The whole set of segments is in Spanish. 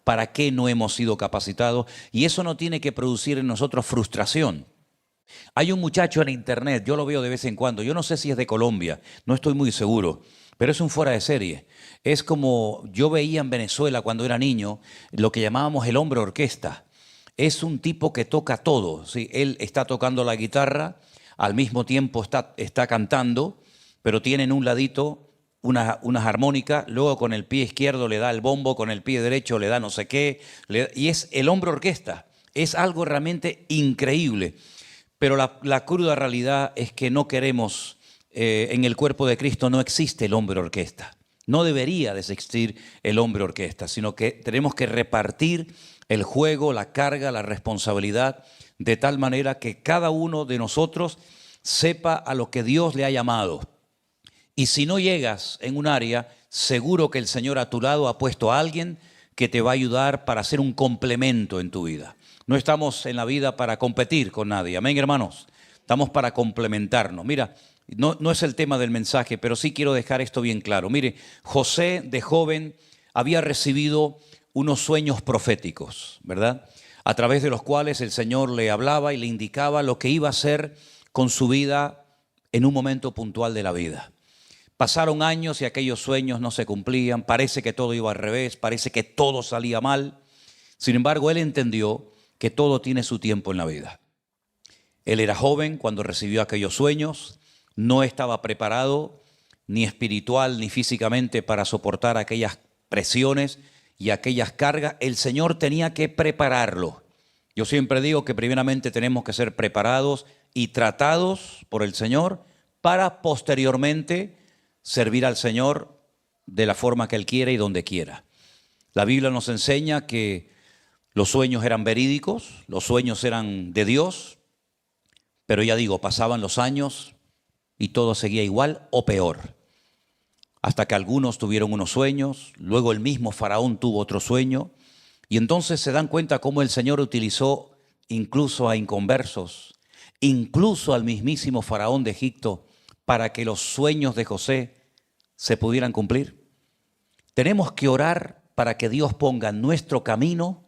para qué no hemos sido capacitados, y eso no tiene que producir en nosotros frustración. Hay un muchacho en internet, yo lo veo de vez en cuando, yo no sé si es de Colombia, no estoy muy seguro, pero es un fuera de serie. Es como yo veía en Venezuela cuando era niño, lo que llamábamos el hombre orquesta. Es un tipo que toca todo, ¿sí? Él está tocando la guitarra, al mismo tiempo está cantando, pero tiene en un ladito unas armónicas, luego con el pie izquierdo le da el bombo, con el pie derecho le da no sé qué, y es el hombre orquesta. Es algo realmente increíble. Pero la cruda realidad es que no queremos, en el cuerpo de Cristo no existe el hombre orquesta. No debería de existir el hombre orquesta, sino que tenemos que repartir el juego, la carga, la responsabilidad, de tal manera que cada uno de nosotros sepa a lo que Dios le ha llamado. Y si no llegas en un área, seguro que el Señor a tu lado ha puesto a alguien que te va a ayudar para hacer un complemento en tu vida. No estamos en la vida para competir con nadie, amén, hermanos. Estamos para complementarnos. Mira, no es el tema del mensaje, pero sí quiero dejar esto bien claro. Mire, José de joven había recibido unos sueños proféticos, ¿verdad? A través de los cuales el Señor le hablaba y le indicaba lo que iba a hacer con su vida en un momento puntual de la vida. Pasaron años y aquellos sueños no se cumplían, parece que todo iba al revés, parece que todo salía mal. Sin embargo, él entendió que todo tiene su tiempo en la vida. Él era joven cuando recibió aquellos sueños, no estaba preparado ni espiritual ni físicamente para soportar aquellas presiones y aquellas cargas. El Señor tenía que prepararlo. Yo siempre digo que primeramente tenemos que ser preparados y tratados por el Señor para posteriormente servir al Señor de la forma que Él quiere y donde quiera. La Biblia nos enseña que los sueños eran verídicos, los sueños eran de Dios, pero ya digo, pasaban los años y todo seguía igual o peor. Hasta que algunos tuvieron unos sueños, luego el mismo faraón tuvo otro sueño, y entonces se dan cuenta cómo el Señor utilizó incluso a inconversos, incluso al mismísimo faraón de Egipto, para que los sueños de José se pudieran cumplir. Tenemos que orar para que Dios ponga en nuestro camino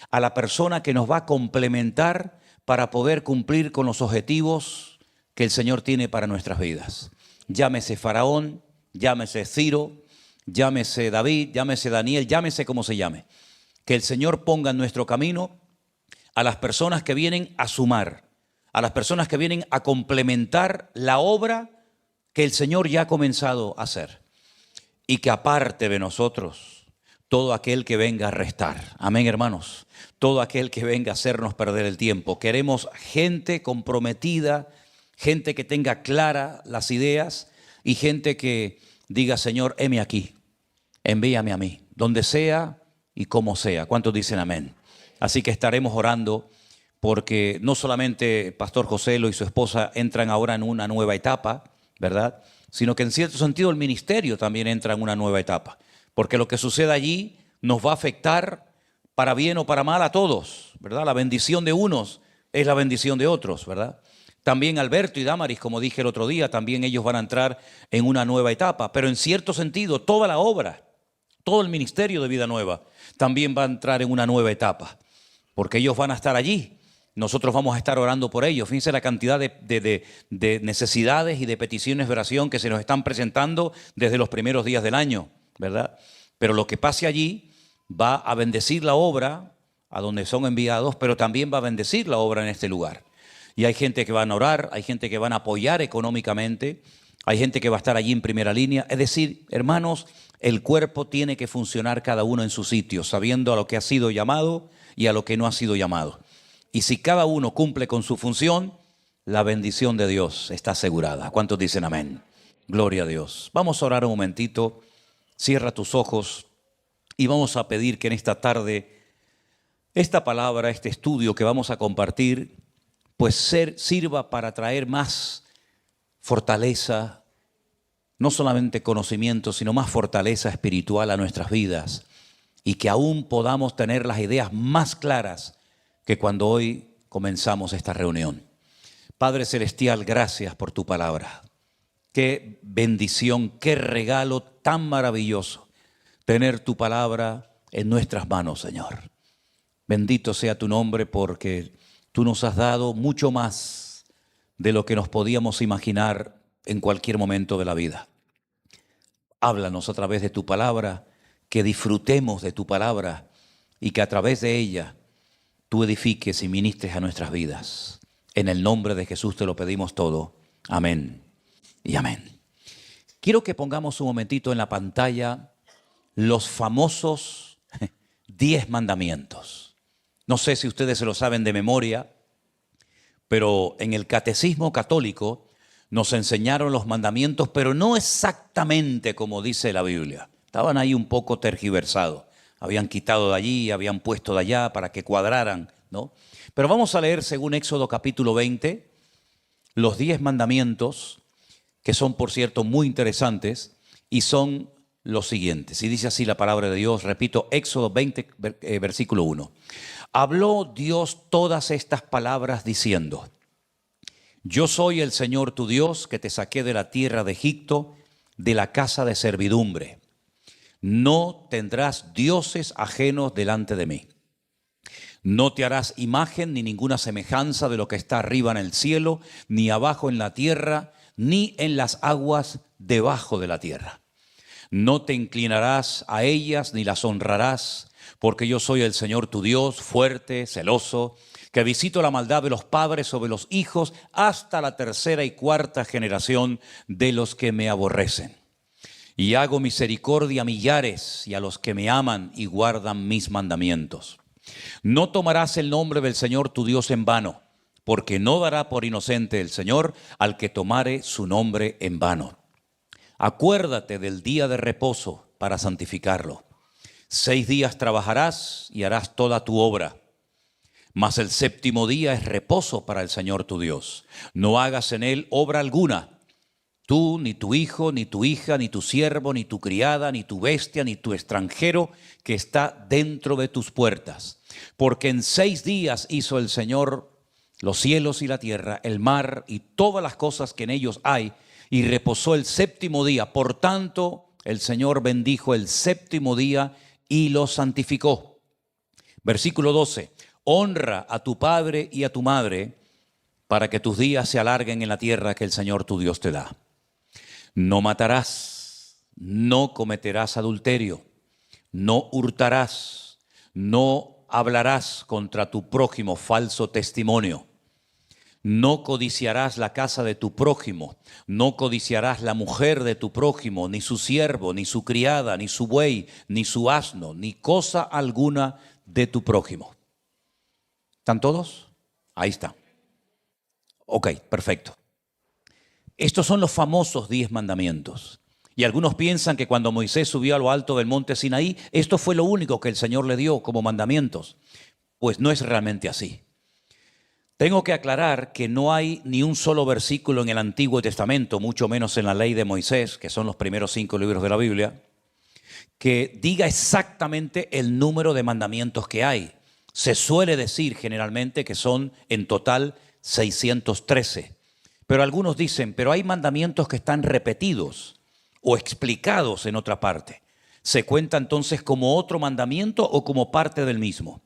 a la persona que nos va a complementar para poder cumplir con los objetivos que el Señor tiene para nuestras vidas. Llámese Faraón, llámese Ciro, llámese David, llámese Daniel, llámese como se llame. Que el Señor ponga en nuestro camino a las personas que vienen a sumar, a las personas que vienen a complementar la obra que el Señor ya ha comenzado a hacer. Y que aparte de nosotros, todo aquel que venga a restar. Amén, hermanos. Todo aquel que venga a hacernos perder el tiempo. Queremos gente comprometida, gente que tenga claras las ideas y gente que diga, Señor, heme aquí, envíame a mí, donde sea y como sea. ¿Cuántos dicen amén? Así que estaremos orando porque no solamente Pastor Joselo y su esposa entran ahora en una nueva etapa, ¿verdad? Sino que en cierto sentido el ministerio también entra en una nueva etapa. Porque lo que suceda allí nos va a afectar para bien o para mal a todos, ¿verdad? La bendición de unos es la bendición de otros, ¿verdad? También Alberto y Damaris, como dije el otro día, también ellos van a entrar en una nueva etapa. Pero en cierto sentido, toda la obra, todo el ministerio de Vida Nueva también va a entrar en una nueva etapa. Porque ellos van a estar allí. Nosotros vamos a estar orando por ellos. Fíjense la cantidad de necesidades y de peticiones de oración que se nos están presentando desde los primeros días del año, ¿verdad? Pero lo que pase allí va a bendecir la obra a donde son enviados, pero también va a bendecir la obra en este lugar. Y hay gente que van a orar, hay gente que van a apoyar económicamente, hay gente que va a estar allí en primera línea. Es decir, hermanos, el cuerpo tiene que funcionar cada uno en su sitio, sabiendo a lo que ha sido llamado y a lo que no ha sido llamado. Y si cada uno cumple con su función, la bendición de Dios está asegurada. ¿Cuántos dicen amén? Gloria a Dios. Vamos a orar un momentito. Cierra tus ojos y vamos a pedir que en esta tarde, esta palabra, este estudio que vamos a compartir, pues sirva para traer más fortaleza, no solamente conocimiento, sino más fortaleza espiritual a nuestras vidas y que aún podamos tener las ideas más claras que cuando hoy comenzamos esta reunión. Padre Celestial, gracias por tu palabra. Qué bendición, qué regalo tan maravilloso tener tu palabra en nuestras manos, Señor. Bendito sea tu nombre, porque tú nos has dado mucho más de lo que nos podíamos imaginar en cualquier momento de la vida. Háblanos a través de tu palabra, que disfrutemos de tu palabra y que a través de ella tú edifiques y ministres a nuestras vidas. En el nombre de Jesús te lo pedimos todo. Amén y amén. Quiero que pongamos un momentito en la pantalla los famosos 10 mandamientos. No sé si ustedes se lo saben de memoria, pero en el Catecismo Católico nos enseñaron los mandamientos, pero no exactamente como dice la Biblia. Estaban ahí un poco tergiversados. Habían quitado de allí, habían puesto de allá para que cuadraran, ¿no? Pero vamos a leer, según Éxodo capítulo 20, los 10 mandamientos, que son, por cierto, muy interesantes, y son los siguientes. Y dice así la palabra de Dios, repito, Éxodo 20, versículo 1. Habló Dios todas estas palabras diciendo: Yo soy el Señor tu Dios, que te saqué de la tierra de Egipto, de la casa de servidumbre. No tendrás dioses ajenos delante de mí. No te harás imagen ni ninguna semejanza de lo que está arriba en el cielo, ni abajo en la tierra, ni en las aguas debajo de la tierra. No te inclinarás a ellas ni las honrarás, porque yo soy el Señor tu Dios, fuerte, celoso, que visito la maldad de los padres sobre los hijos hasta la tercera y cuarta generación de los que me aborrecen. Y hago misericordia a millares y a los que me aman y guardan mis mandamientos. No tomarás el nombre del Señor tu Dios en vano, porque no dará por inocente el Señor al que tomare su nombre en vano. Acuérdate del día de reposo para santificarlo. 6 días trabajarás y harás toda tu obra. Mas el séptimo día es reposo para el Señor tu Dios. No hagas en él obra alguna. Tú, ni tu hijo, ni tu hija, ni tu siervo, ni tu criada, ni tu bestia, ni tu extranjero que está dentro de tus puertas. Porque en 6 días hizo el Señor los cielos y la tierra, el mar y todas las cosas que en ellos hay, y reposó el séptimo día. Por tanto, el Señor bendijo el séptimo día y lo santificó. Versículo 12. Honra a tu padre y a tu madre, para que tus días se alarguen en la tierra que el Señor tu Dios te da. No matarás, no cometerás adulterio, no hurtarás, no hablarás contra tu prójimo falso testimonio. No codiciarás la casa de tu prójimo, no codiciarás la mujer de tu prójimo, ni su siervo, ni su criada, ni su buey, ni su asno, ni cosa alguna de tu prójimo. ¿Están todos? Ahí está. Ok, perfecto. Estos son los famosos 10 mandamientos. Y algunos piensan que cuando Moisés subió a lo alto del monte Sinaí, esto fue lo único que el Señor le dio como mandamientos. Pues no es realmente así. Tengo que aclarar que no hay ni un solo versículo en el Antiguo Testamento, mucho menos en la ley de Moisés, que son los primeros 5 libros de la Biblia, que diga exactamente el número de mandamientos que hay. Se suele decir generalmente que son en total 613. Pero algunos dicen, pero hay mandamientos que están repetidos o explicados en otra parte. ¿Se cuenta entonces como otro mandamiento o como parte del mismo?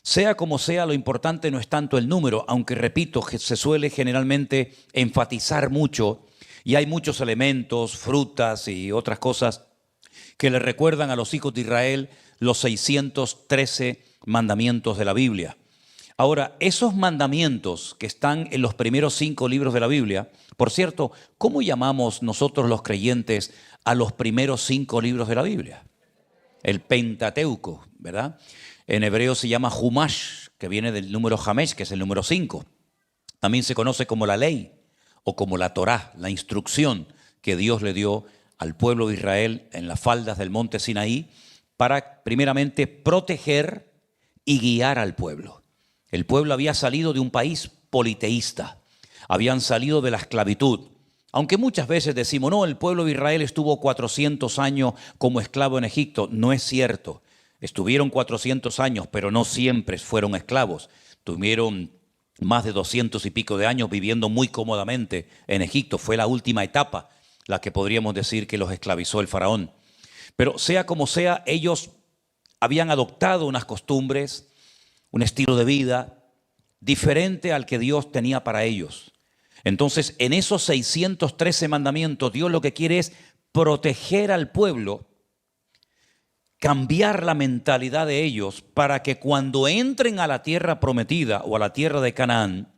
Sea como sea, lo importante no es tanto el número, aunque repito, se suele generalmente enfatizar mucho y hay muchos elementos, frutas y otras cosas que le recuerdan a los hijos de Israel los 613 mandamientos de la Biblia. Ahora, esos mandamientos que están en los primeros 5 libros de la Biblia, por cierto, ¿cómo llamamos nosotros los creyentes a los primeros 5 libros de la Biblia? El Pentateuco, ¿verdad? En hebreo se llama Humash, que viene del número Hamesh, que es el número 5. También se conoce como la ley o como la Torá, la instrucción que Dios le dio al pueblo de Israel en las faldas del monte Sinaí para primeramente proteger y guiar al pueblo. El pueblo había salido de un país politeísta, habían salido de la esclavitud. Aunque muchas veces decimos, no, el pueblo de Israel estuvo 400 años como esclavo en Egipto. No es cierto. Estuvieron 400 años, pero no siempre fueron esclavos. Tuvieron más de 200 y pico de años viviendo muy cómodamente en Egipto. Fue la última etapa la que podríamos decir que los esclavizó el faraón. Pero sea como sea, ellos habían adoptado unas costumbres, un estilo de vida diferente al que Dios tenía para ellos. Entonces, en esos 613 mandamientos, Dios lo que quiere es proteger al pueblo, cambiar la mentalidad de ellos para que cuando entren a la tierra prometida o a la tierra de Canaán,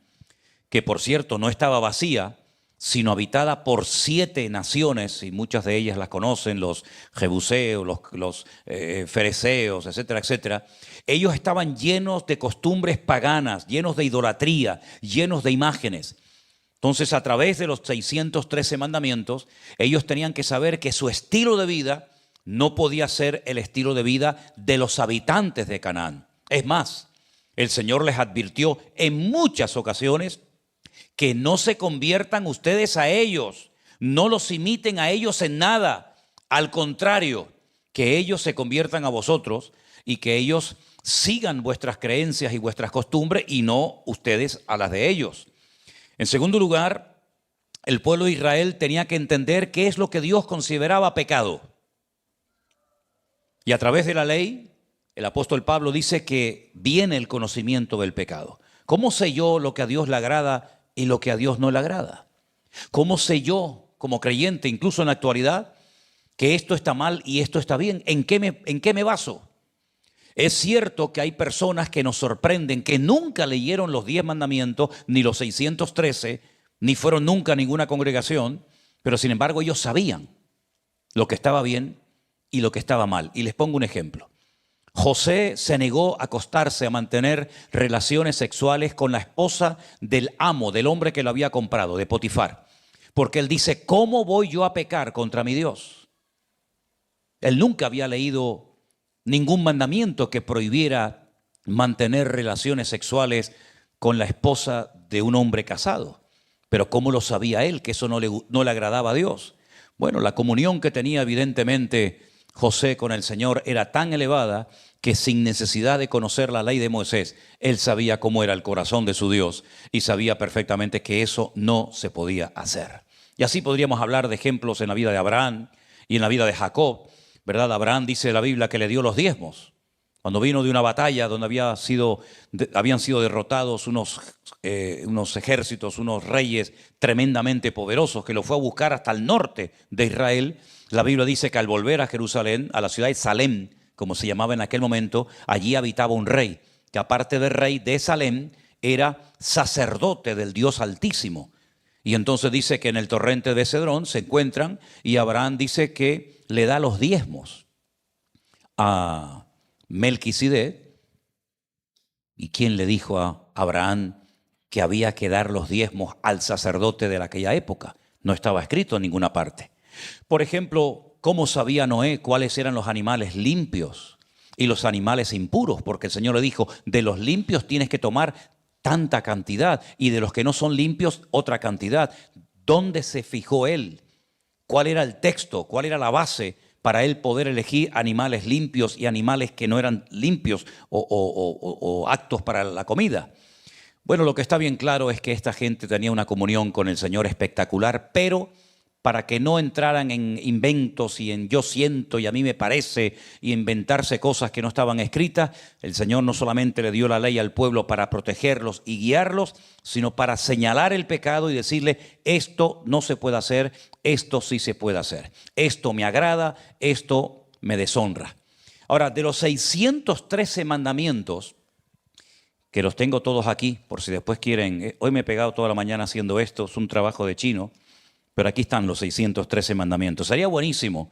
que por cierto no estaba vacía, sino habitada por 7 naciones, y muchas de ellas las conocen, los jebuseos, los fereceos, etcétera, etcétera. Ellos estaban llenos de costumbres paganas, llenos de idolatría, llenos de imágenes. Entonces, a través de los 613 mandamientos, ellos tenían que saber que su estilo de vida no podía ser el estilo de vida de los habitantes de Canaán. Es más, el Señor les advirtió en muchas ocasiones que no se conviertan ustedes a ellos, no los imiten a ellos en nada. Al contrario, que ellos se conviertan a vosotros y que ellos sigan vuestras creencias y vuestras costumbres y no ustedes a las de ellos. En segundo lugar, el pueblo de Israel tenía que entender qué es lo que Dios consideraba pecado. Y a través de la ley, el apóstol Pablo dice que viene el conocimiento del pecado. ¿Cómo sé yo lo que a Dios le agrada y lo que a Dios no le agrada? ¿Cómo sé yo, como creyente, incluso en la actualidad, que esto está mal y esto está bien? ¿En qué me baso? Es cierto que hay personas que nos sorprenden, que nunca leyeron los 10 mandamientos, ni los 613, ni fueron nunca a ninguna congregación, pero sin embargo ellos sabían lo que estaba bien y lo que estaba mal. Y les pongo un ejemplo. José se negó a acostarse, a mantener relaciones sexuales con la esposa del amo, del hombre que lo había comprado, de Potifar. Porque él dice, ¿cómo voy yo a pecar contra mi Dios? Él nunca había leído ningún mandamiento que prohibiera mantener relaciones sexuales con la esposa de un hombre casado. Pero ¿cómo lo sabía él que eso no le agradaba a Dios? Bueno, la comunión que tenía evidentemente José con el Señor era tan elevada que sin necesidad de conocer la ley de Moisés, él sabía cómo era el corazón de su Dios y sabía perfectamente que eso no se podía hacer. Y así podríamos hablar de ejemplos en la vida de Abraham y en la vida de Jacob, ¿verdad? Abraham dice la Biblia que le dio los diezmos. Cuando vino de una batalla donde habían sido derrotados unos ejércitos, unos reyes tremendamente poderosos que lo fue a buscar hasta el norte de Israel, la Biblia dice que al volver a Jerusalén, a la ciudad de Salem, como se llamaba en aquel momento, allí habitaba un rey, que aparte de rey de Salem, era sacerdote del Dios Altísimo. Y entonces dice que en el torrente de Cedrón se encuentran y Abraham dice que le da los diezmos a Melquisedec. ¿Y quién le dijo a Abraham que había que dar los diezmos al sacerdote de aquella época? No estaba escrito en ninguna parte. Por ejemplo, ¿cómo sabía Noé cuáles eran los animales limpios y los animales impuros? Porque el Señor le dijo, de los limpios tienes que tomar tanta cantidad y de los que no son limpios otra cantidad. ¿Dónde se fijó él? ¿Cuál era el texto? ¿Cuál era la base para él poder elegir animales limpios y animales que no eran limpios o aptos para la comida? Bueno, lo que está bien claro es que esta gente tenía una comunión con el Señor espectacular, pero para que no entraran en inventos y en yo siento y a mí me parece y inventarse cosas que no estaban escritas, el Señor no solamente le dio la ley al pueblo para protegerlos y guiarlos, sino para señalar el pecado y decirle, esto no se puede hacer, esto sí se puede hacer. Esto me agrada, esto me deshonra. Ahora, de los 613 mandamientos, que los tengo todos aquí, por si después quieren, hoy me he pegado toda la mañana haciendo esto, es un trabajo de chino, pero aquí están los 613 mandamientos. Sería buenísimo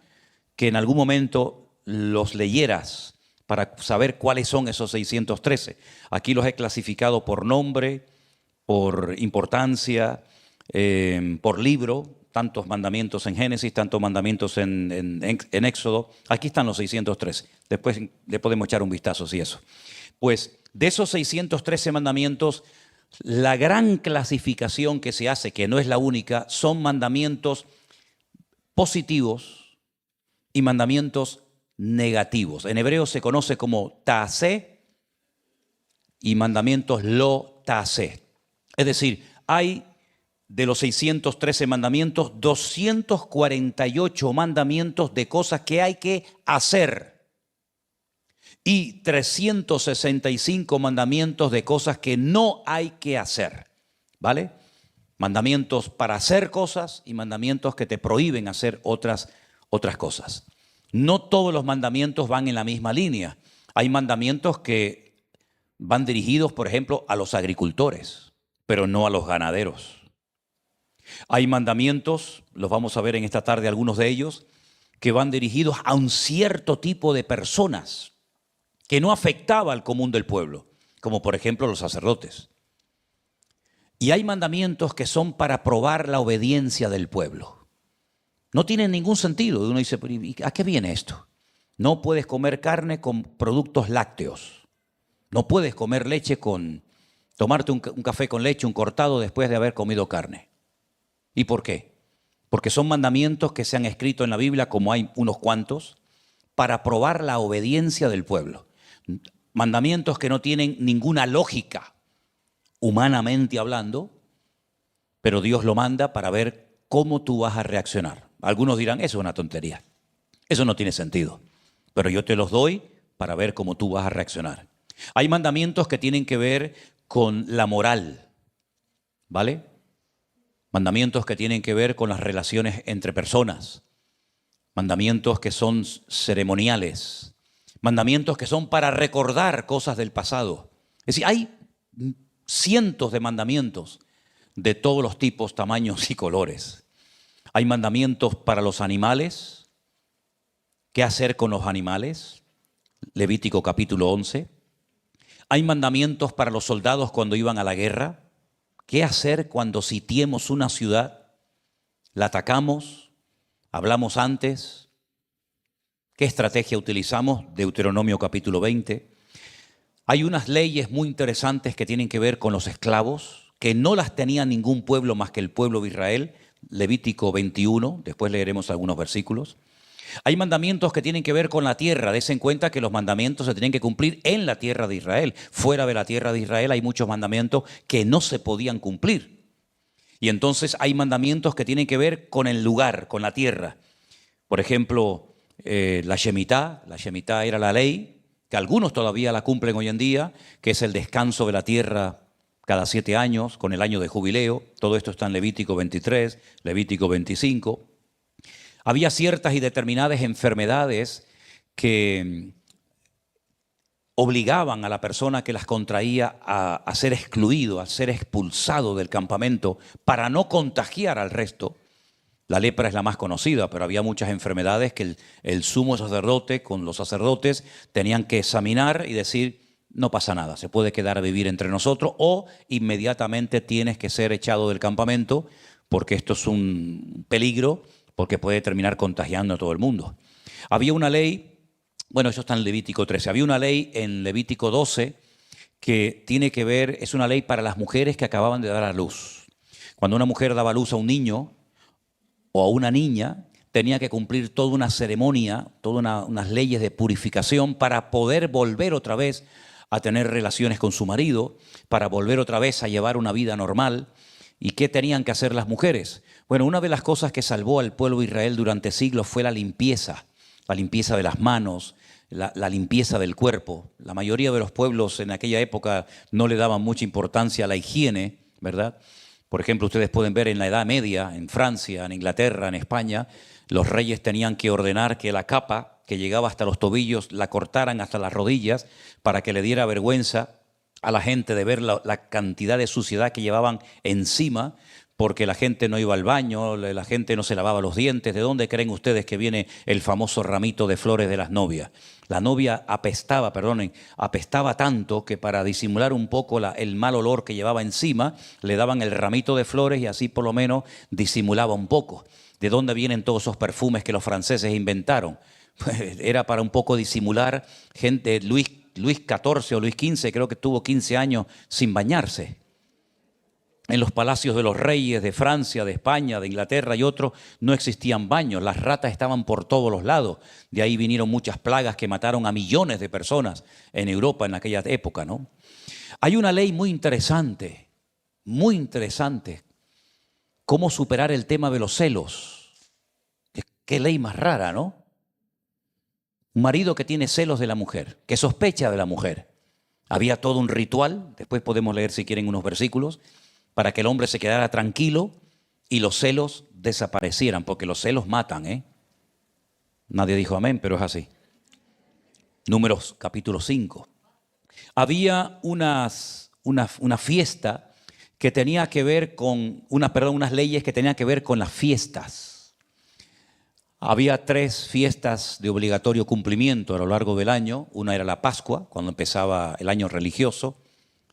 que en algún momento los leyeras para saber cuáles son esos 613. Aquí los he clasificado por nombre, por importancia, por libro, tantos mandamientos en Génesis, tantos mandamientos en Éxodo. Aquí están los 613. Después le podemos echar un vistazo si eso. Pues de esos 613 mandamientos, la gran clasificación que se hace, que no es la única, son mandamientos positivos y mandamientos negativos. En hebreo se conoce como ta'aseh y mandamientos lo ta'aseh. Es decir, hay de los 613 mandamientos, 248 mandamientos de cosas que hay que hacer y 365 mandamientos de cosas que no hay que hacer, ¿vale? Mandamientos para hacer cosas y mandamientos que te prohíben hacer otras cosas. No todos los mandamientos van en la misma línea. Hay mandamientos que van dirigidos, por ejemplo, a los agricultores, pero no a los ganaderos. Hay mandamientos, los vamos a ver en esta tarde algunos de ellos, que van dirigidos a un cierto tipo de personas que no afectaba al común del pueblo, como por ejemplo los sacerdotes. Y hay mandamientos que son para probar la obediencia del pueblo. No tienen ningún sentido. Uno dice, ¿a qué viene esto? No puedes comer carne con productos lácteos. No puedes comer leche tomarte un café con leche, un cortado después de haber comido carne. ¿Y por qué? Porque son mandamientos que se han escrito en la Biblia, como hay unos cuantos, para probar la obediencia del pueblo. Mandamientos que no tienen ninguna lógica, humanamente hablando, pero Dios lo manda para ver cómo tú vas a reaccionar. Algunos dirán, eso es una tontería, eso no tiene sentido, pero yo te los doy para ver cómo tú vas a reaccionar. Hay mandamientos que tienen que ver con la moral, ¿vale? Mandamientos que tienen que ver con las relaciones entre personas, mandamientos que son ceremoniales, mandamientos que son para recordar cosas del pasado. Es decir, hay cientos de mandamientos de todos los tipos, tamaños y colores. Hay mandamientos para los animales, qué hacer con los animales, Levítico capítulo 11. Hay mandamientos para los soldados cuando iban a la guerra, qué hacer cuando sitiemos una ciudad, la atacamos, hablamos antes, qué estrategia utilizamos, Deuteronomio capítulo 20. Hay unas leyes muy interesantes que tienen que ver con los esclavos, que no las tenía ningún pueblo más que el pueblo de Israel, Levítico 21, después leeremos algunos versículos. Hay mandamientos que tienen que ver con la tierra. Des en cuenta que los mandamientos se tienen que cumplir en la tierra de Israel. Fuera de la tierra de Israel hay muchos mandamientos que no se podían cumplir. Y entonces hay mandamientos que tienen que ver con el lugar, con la tierra. Por ejemplo, la Shemitá era la ley, que algunos todavía la cumplen hoy en día, que es el descanso de la tierra cada 7 años, con el año de jubileo. Todo esto está en Levítico 23, Levítico 25. Había ciertas y determinadas enfermedades que obligaban a la persona que las contraía a ser excluido, a ser expulsado del campamento para no contagiar al resto. La lepra es la más conocida, pero había muchas enfermedades que el sumo sacerdote con los sacerdotes tenían que examinar y decir, no pasa nada, se puede quedar a vivir entre nosotros o inmediatamente tienes que ser echado del campamento porque esto es un peligro, porque puede terminar contagiando a todo el mundo. Había una ley, bueno, eso está en Levítico 13, había una ley en Levítico 12 que tiene que ver, es una ley para las mujeres que acababan de dar a luz. Cuando una mujer daba a luz a un niño o a una niña, tenía que cumplir toda una ceremonia, todas unas leyes de purificación para poder volver otra vez a tener relaciones con su marido, para volver otra vez a llevar una vida normal. ¿Y qué tenían que hacer las mujeres? Bueno, una de las cosas que salvó al pueblo de Israel durante siglos fue la limpieza de las manos, la limpieza del cuerpo. La mayoría de los pueblos en aquella época no le daban mucha importancia a la higiene, ¿verdad? Por ejemplo, ustedes pueden ver en la Edad Media, en Francia, en Inglaterra, en España, los reyes tenían que ordenar que la capa que llegaba hasta los tobillos la cortaran hasta las rodillas para que le diera vergüenza a la gente de ver la cantidad de suciedad que llevaban encima, porque la gente no iba al baño, la gente no se lavaba los dientes. ¿De dónde creen ustedes que viene el famoso ramito de flores de las novias? La novia apestaba tanto que para disimular un poco el mal olor que llevaba encima, le daban el ramito de flores y así por lo menos disimulaba un poco. ¿De dónde vienen todos esos perfumes que los franceses inventaron? Pues era para un poco disimular. Luis XIV o Luis XV creo que tuvo 15 años sin bañarse. En los palacios de los reyes de Francia, de España, de Inglaterra y otros no existían baños, las ratas estaban por todos los lados. De ahí vinieron muchas plagas que mataron a millones de personas en Europa en aquella época, ¿no? Hay una ley muy interesante, cómo superar el tema de los celos. Qué ley más rara, ¿no? Un marido que tiene celos de la mujer, que sospecha de la mujer. Había todo un ritual, después podemos leer si quieren unos versículos, para que el hombre se quedara tranquilo y los celos desaparecieran, porque los celos matan, ¿eh? Nadie dijo amén, pero es así. Números capítulo 5. Había una fiesta que tenía que ver con, unas leyes que tenían que ver con las fiestas. Había 3 fiestas de obligatorio cumplimiento a lo largo del año. Una era la Pascua, cuando empezaba el año religioso,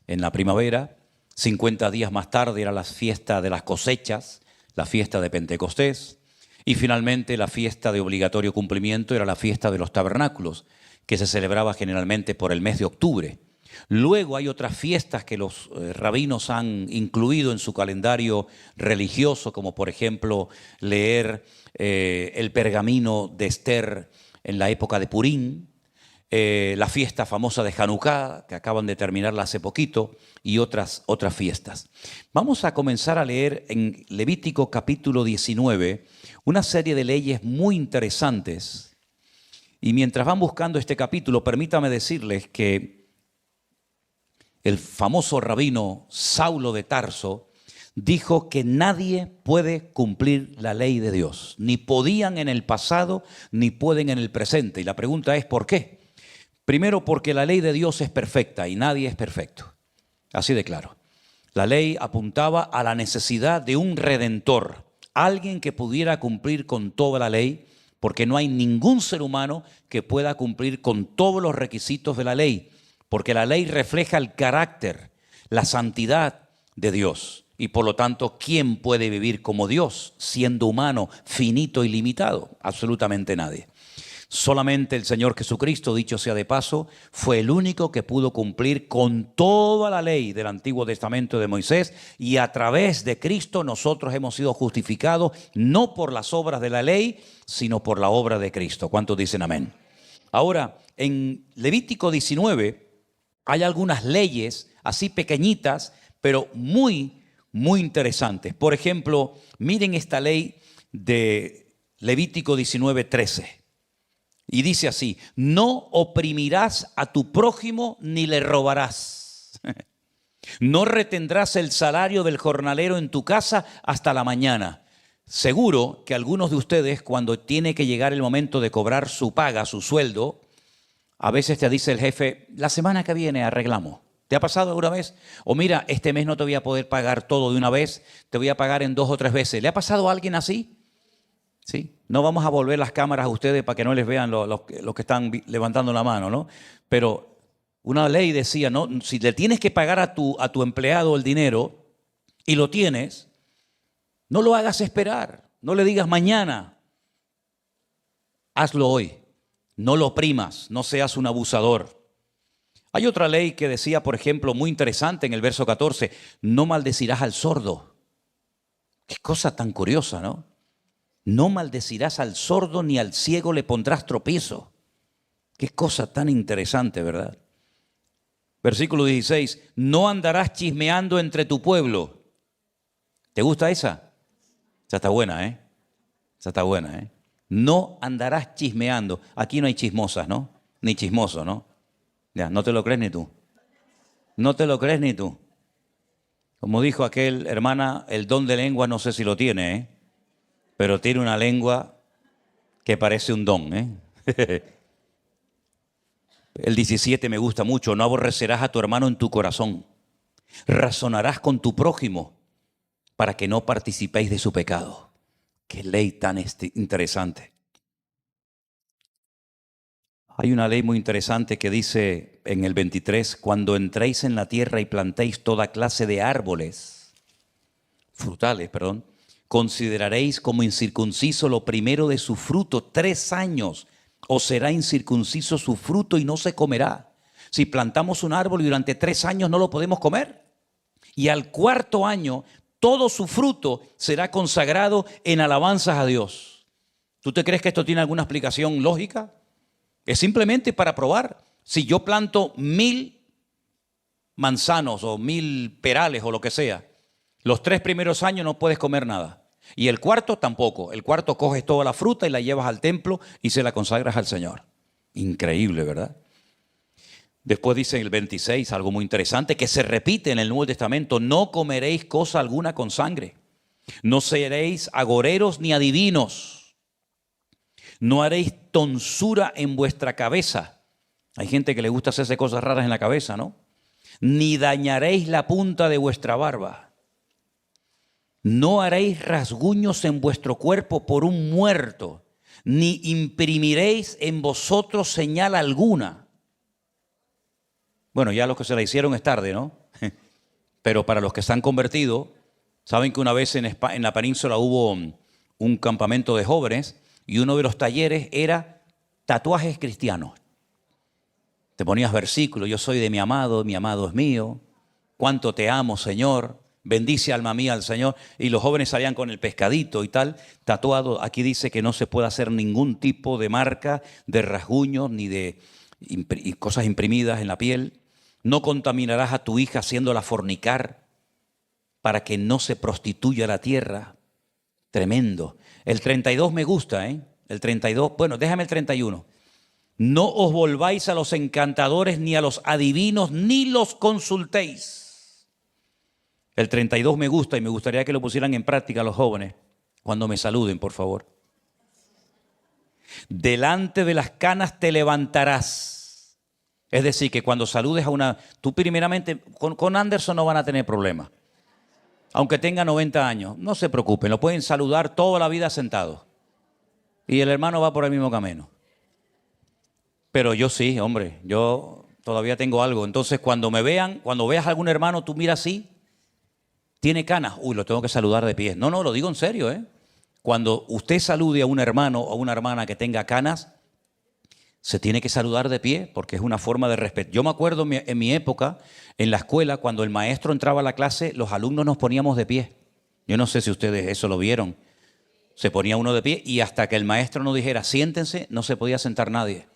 en la primavera. 50 días más tarde era la fiesta de las cosechas, la fiesta de Pentecostés. Y finalmente la fiesta de obligatorio cumplimiento era la fiesta de los tabernáculos, que se celebraba generalmente por el mes de octubre. Luego hay otras fiestas que los rabinos han incluido en su calendario religioso, como por ejemplo leer el pergamino de Esther en la época de Purim, la fiesta famosa de Hanukkah, que acaban de terminarla hace poquito, y otras fiestas. Vamos a comenzar a leer en Levítico capítulo 19 una serie de leyes muy interesantes. Y mientras van buscando este capítulo, permítame decirles que el famoso rabino Saulo de Tarso dijo que nadie puede cumplir la ley de Dios. Ni podían en el pasado, ni pueden en el presente. Y la pregunta es, ¿por qué? Primero, porque la ley de Dios es perfecta y nadie es perfecto. Así de claro. La ley apuntaba a la necesidad de un redentor, alguien que pudiera cumplir con toda la ley, porque no hay ningún ser humano que pueda cumplir con todos los requisitos de la ley, porque la ley refleja el carácter, la santidad de Dios. Y por lo tanto, ¿quién puede vivir como Dios, siendo humano, finito y limitado? Absolutamente nadie. Solamente el Señor Jesucristo, dicho sea de paso, fue el único que pudo cumplir con toda la ley del Antiguo Testamento de Moisés, y a través de Cristo nosotros hemos sido justificados no por las obras de la ley, sino por la obra de Cristo. ¿Cuántos dicen amén? Ahora, en Levítico 19 hay algunas leyes así pequeñitas, pero muy, muy interesantes. Por ejemplo, miren esta ley de Levítico 19:13. Y dice así: no oprimirás a tu prójimo ni le robarás. No retendrás el salario del jornalero en tu casa hasta la mañana. Seguro que algunos de ustedes, cuando tiene que llegar el momento de cobrar su paga, su sueldo, a veces te dice el jefe, la semana que viene arreglamos. ¿Te ha pasado alguna vez? O mira, este mes no te voy a poder pagar todo de una vez, te voy a pagar en 2 o 3 veces. ¿Le ha pasado a alguien así? Sí. No vamos a volver las cámaras a ustedes para que no les vean los que están levantando la mano, ¿no? Pero una ley decía, ¿no? Si le tienes que pagar a tu empleado el dinero y lo tienes, no lo hagas esperar. No le digas mañana. Hazlo hoy. No lo oprimas, no seas un abusador. Hay otra ley que decía, por ejemplo, muy interesante en el verso 14, no maldecirás al sordo. Qué cosa tan curiosa, ¿no? No maldecirás al sordo ni al ciego le pondrás tropiezo. Qué cosa tan interesante, ¿verdad? Versículo 16, no andarás chismeando entre tu pueblo. ¿Te gusta esa? Esa está buena, ¿eh? Esa está buena, ¿eh? No andarás chismeando. Aquí no hay chismosas, ¿no? Ni chismoso, ¿no? Ya, no te lo crees ni tú. No te lo crees ni tú. Como dijo aquel, hermana, el don de lengua no sé si lo tiene, ¿eh? Pero tiene una lengua que parece un don, ¿eh? El 17 me gusta mucho. No aborrecerás a tu hermano en tu corazón. Razonarás con tu prójimo para que no participéis de su pecado. Qué ley tan interesante. Hay una ley muy interesante que dice en el 23, cuando entréis en la tierra y plantéis toda clase de árboles, frutales, consideraréis como incircunciso lo primero de su fruto 3 años, o será incircunciso su fruto y no se comerá. Si plantamos un árbol y durante 3 años no lo podemos comer, y al 4.º año todo su fruto será consagrado en alabanzas a Dios. ¿Tú te crees que esto tiene alguna explicación lógica? Es simplemente para probar. Si yo planto 1000 manzanos o 1000 perales o lo que sea, los 3 primeros años no puedes comer nada. Y el 4.º tampoco. El 4.º coges toda la fruta y la llevas al templo y se la consagras al Señor. Increíble, ¿verdad? Después dice en el 26, algo muy interesante, que se repite en el Nuevo Testamento: no comeréis cosa alguna con sangre, no seréis agoreros ni adivinos, no haréis tonsura en vuestra cabeza. Hay gente que le gusta hacerse cosas raras en la cabeza, ¿no? Ni dañaréis la punta de vuestra barba. No haréis rasguños en vuestro cuerpo por un muerto, ni imprimiréis en vosotros señal alguna. Bueno, ya los que se la hicieron es tarde, ¿no? Pero para los que se han convertido, saben que una vez en la península hubo un campamento de jóvenes y uno de los talleres era tatuajes cristianos. Te ponías versículos: yo soy de mi amado es mío, cuánto te amo, Señor, bendice alma mía al Señor. Y los jóvenes salían con el pescadito y tal, tatuado. Aquí dice que no se puede hacer ningún tipo de marca, de rasguños, ni de cosas imprimidas en la piel. No contaminarás a tu hija haciéndola fornicar, para que no se prostituya la tierra. Tremendo. El 32 me gusta, ¿eh? El 32, bueno, déjame el 31. No os volváis a los encantadores, ni a los adivinos, ni los consultéis. El 32 me gusta y me gustaría que lo pusieran en práctica los jóvenes cuando me saluden, por favor. Delante de las canas te levantarás. Es decir, que cuando saludes a una... Tú primeramente, con Anderson no van a tener problemas. Aunque tenga 90 años, no se preocupen, lo pueden saludar toda la vida sentados. Y el hermano va por el mismo camino. Pero yo sí, hombre, yo todavía tengo algo. Entonces, cuando me vean, cuando veas a algún hermano, tú miras así, tiene canas, uy, lo tengo que saludar de pie. No, lo digo en serio, ¿eh? Cuando usted salude a un hermano o a una hermana que tenga canas, se tiene que saludar de pie, porque es una forma de respeto. Yo me acuerdo en mi época, en la escuela, cuando el maestro entraba a la clase, los alumnos nos poníamos de pie. Yo no sé si ustedes eso lo vieron. Se ponía uno de pie y hasta que el maestro nos dijera siéntense, no se podía sentar nadie.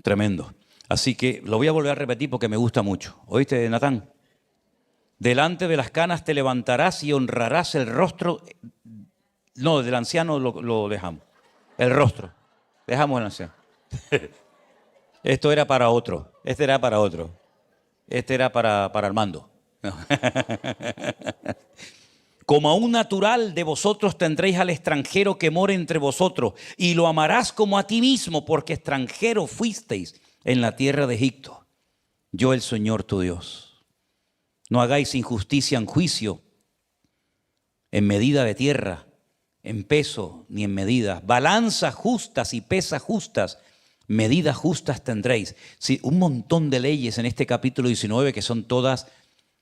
Tremendo. Así que lo voy a volver a repetir porque me gusta mucho. ¿Oíste, Natán? Delante de las canas te levantarás y honrarás el rostro. No, del anciano lo dejamos. El rostro. Dejamos el anciano. Esto era para otro. Este era para otro. Este era para Armando. Como a un natural de vosotros tendréis al extranjero que mora entre vosotros, y lo amarás como a ti mismo, porque extranjero fuisteis en la tierra de Egipto. Yo, el Señor tu Dios. No hagáis injusticia en juicio, en medida de tierra, en peso ni en medidas. Balanzas justas y pesas justas, medidas justas tendréis. Sí, un montón de leyes en este capítulo 19 que son todas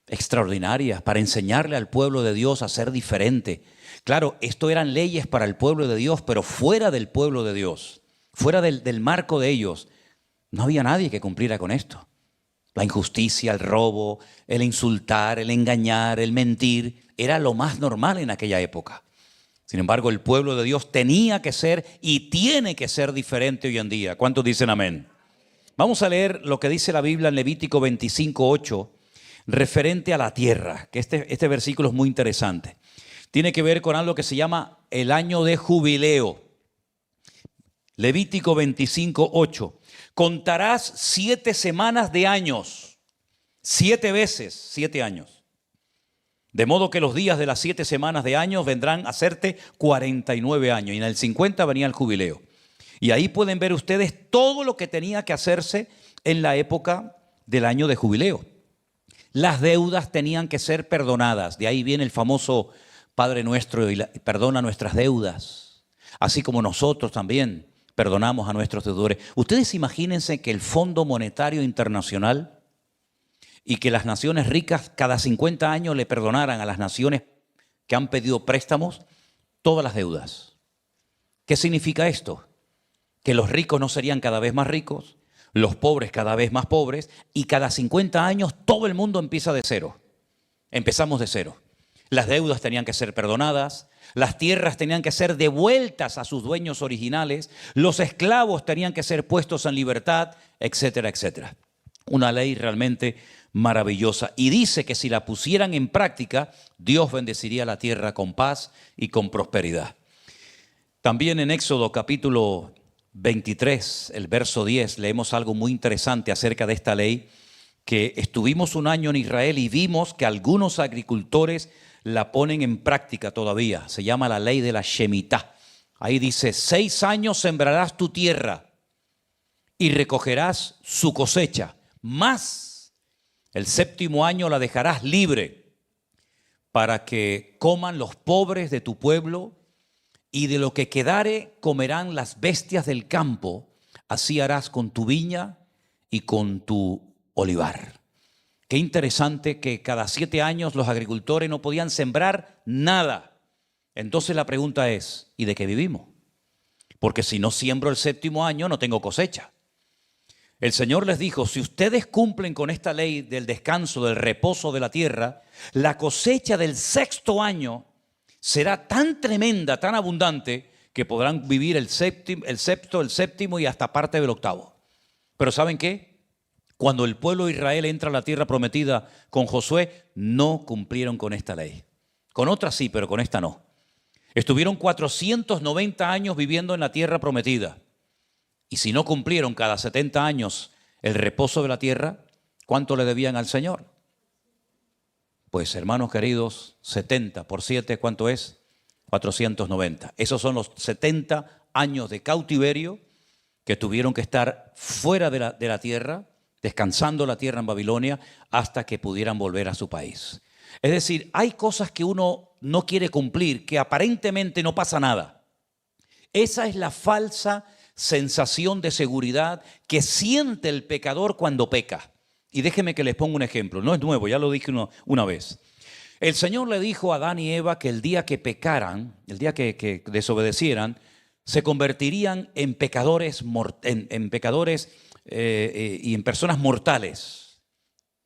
extraordinarias para enseñarle al pueblo de Dios a ser diferente. Claro, esto eran leyes para el pueblo de Dios, pero fuera del pueblo de Dios, fuera del marco de ellos, no había nadie que cumpliera con esto. La injusticia, el robo, el insultar, el engañar, el mentir, era lo más normal en aquella época. Sin embargo, el pueblo de Dios tenía que ser y tiene que ser diferente hoy en día. ¿Cuántos dicen amén? Vamos a leer lo que dice la Biblia en Levítico 25:8, referente a la tierra, que este versículo es muy interesante. Tiene que ver con algo que se llama el año de jubileo. Levítico 25:8. Contarás 7 semanas de años, 7 veces 7 años. De modo que los días de las 7 semanas de años vendrán a hacerte 49 años. Y en el 50 venía el jubileo. Y ahí pueden ver ustedes todo lo que tenía que hacerse en la época del año de jubileo. Las deudas tenían que ser perdonadas. De ahí viene el famoso Padre Nuestro y perdona nuestras deudas. Así como nosotros también perdonamos a nuestros deudores. Ustedes imagínense que el Fondo Monetario Internacional y que las naciones ricas cada 50 años le perdonaran a las naciones que han pedido préstamos todas las deudas. ¿Qué significa esto? Que los ricos no serían cada vez más ricos, los pobres cada vez más pobres, y cada 50 años todo el mundo empieza de cero. Empezamos de cero. Las deudas tenían que ser perdonadas, las tierras tenían que ser devueltas a sus dueños originales, los esclavos tenían que ser puestos en libertad, etcétera, etcétera. Una ley realmente maravillosa. Y dice que si la pusieran en práctica, Dios bendeciría la tierra con paz y con prosperidad. También en Éxodo capítulo 23, el verso 10, leemos algo muy interesante acerca de esta ley, que estuvimos un año en Israel y vimos que algunos agricultores la ponen en práctica todavía. Se llama la ley de la Shemitah. Ahí dice, 6 años sembrarás tu tierra y recogerás su cosecha, más el 7º año la dejarás libre para que coman los pobres de tu pueblo, y de lo que quedare comerán las bestias del campo. Así harás con tu viña y con tu olivar. Qué interesante que cada 7 años los agricultores no podían sembrar nada. Entonces la pregunta es, ¿y de qué vivimos? Porque si no siembro el 7º año no tengo cosecha. El Señor les dijo, si ustedes cumplen con esta ley del descanso, del reposo de la tierra, la cosecha del 6º año será tan tremenda, tan abundante, que podrán vivir el sexto, el 7º y hasta parte del 8º. Pero ¿saben qué? Cuando el pueblo de Israel entra a la tierra prometida con Josué, no cumplieron con esta ley. Con otras sí, pero con esta no. Estuvieron 490 años viviendo en la tierra prometida. Y si no cumplieron cada 70 años el reposo de la tierra, ¿cuánto le debían al Señor? Pues hermanos queridos, 70 por 7, ¿cuánto es? 490. Esos son los 70 años de cautiverio que tuvieron que estar fuera de la tierra, descansando la tierra en Babilonia, hasta que pudieran volver a su país. Es decir, hay cosas que uno no quiere cumplir, que aparentemente no pasa nada. Esa es la falsa sensación de seguridad que siente el pecador cuando peca. Y déjenme que les ponga un ejemplo. No es nuevo, ya lo dije una vez. El Señor le dijo a Adán y Eva que el día que pecaran, el día que desobedecieran, se convertirían en pecadores, en pecadores y en personas mortales.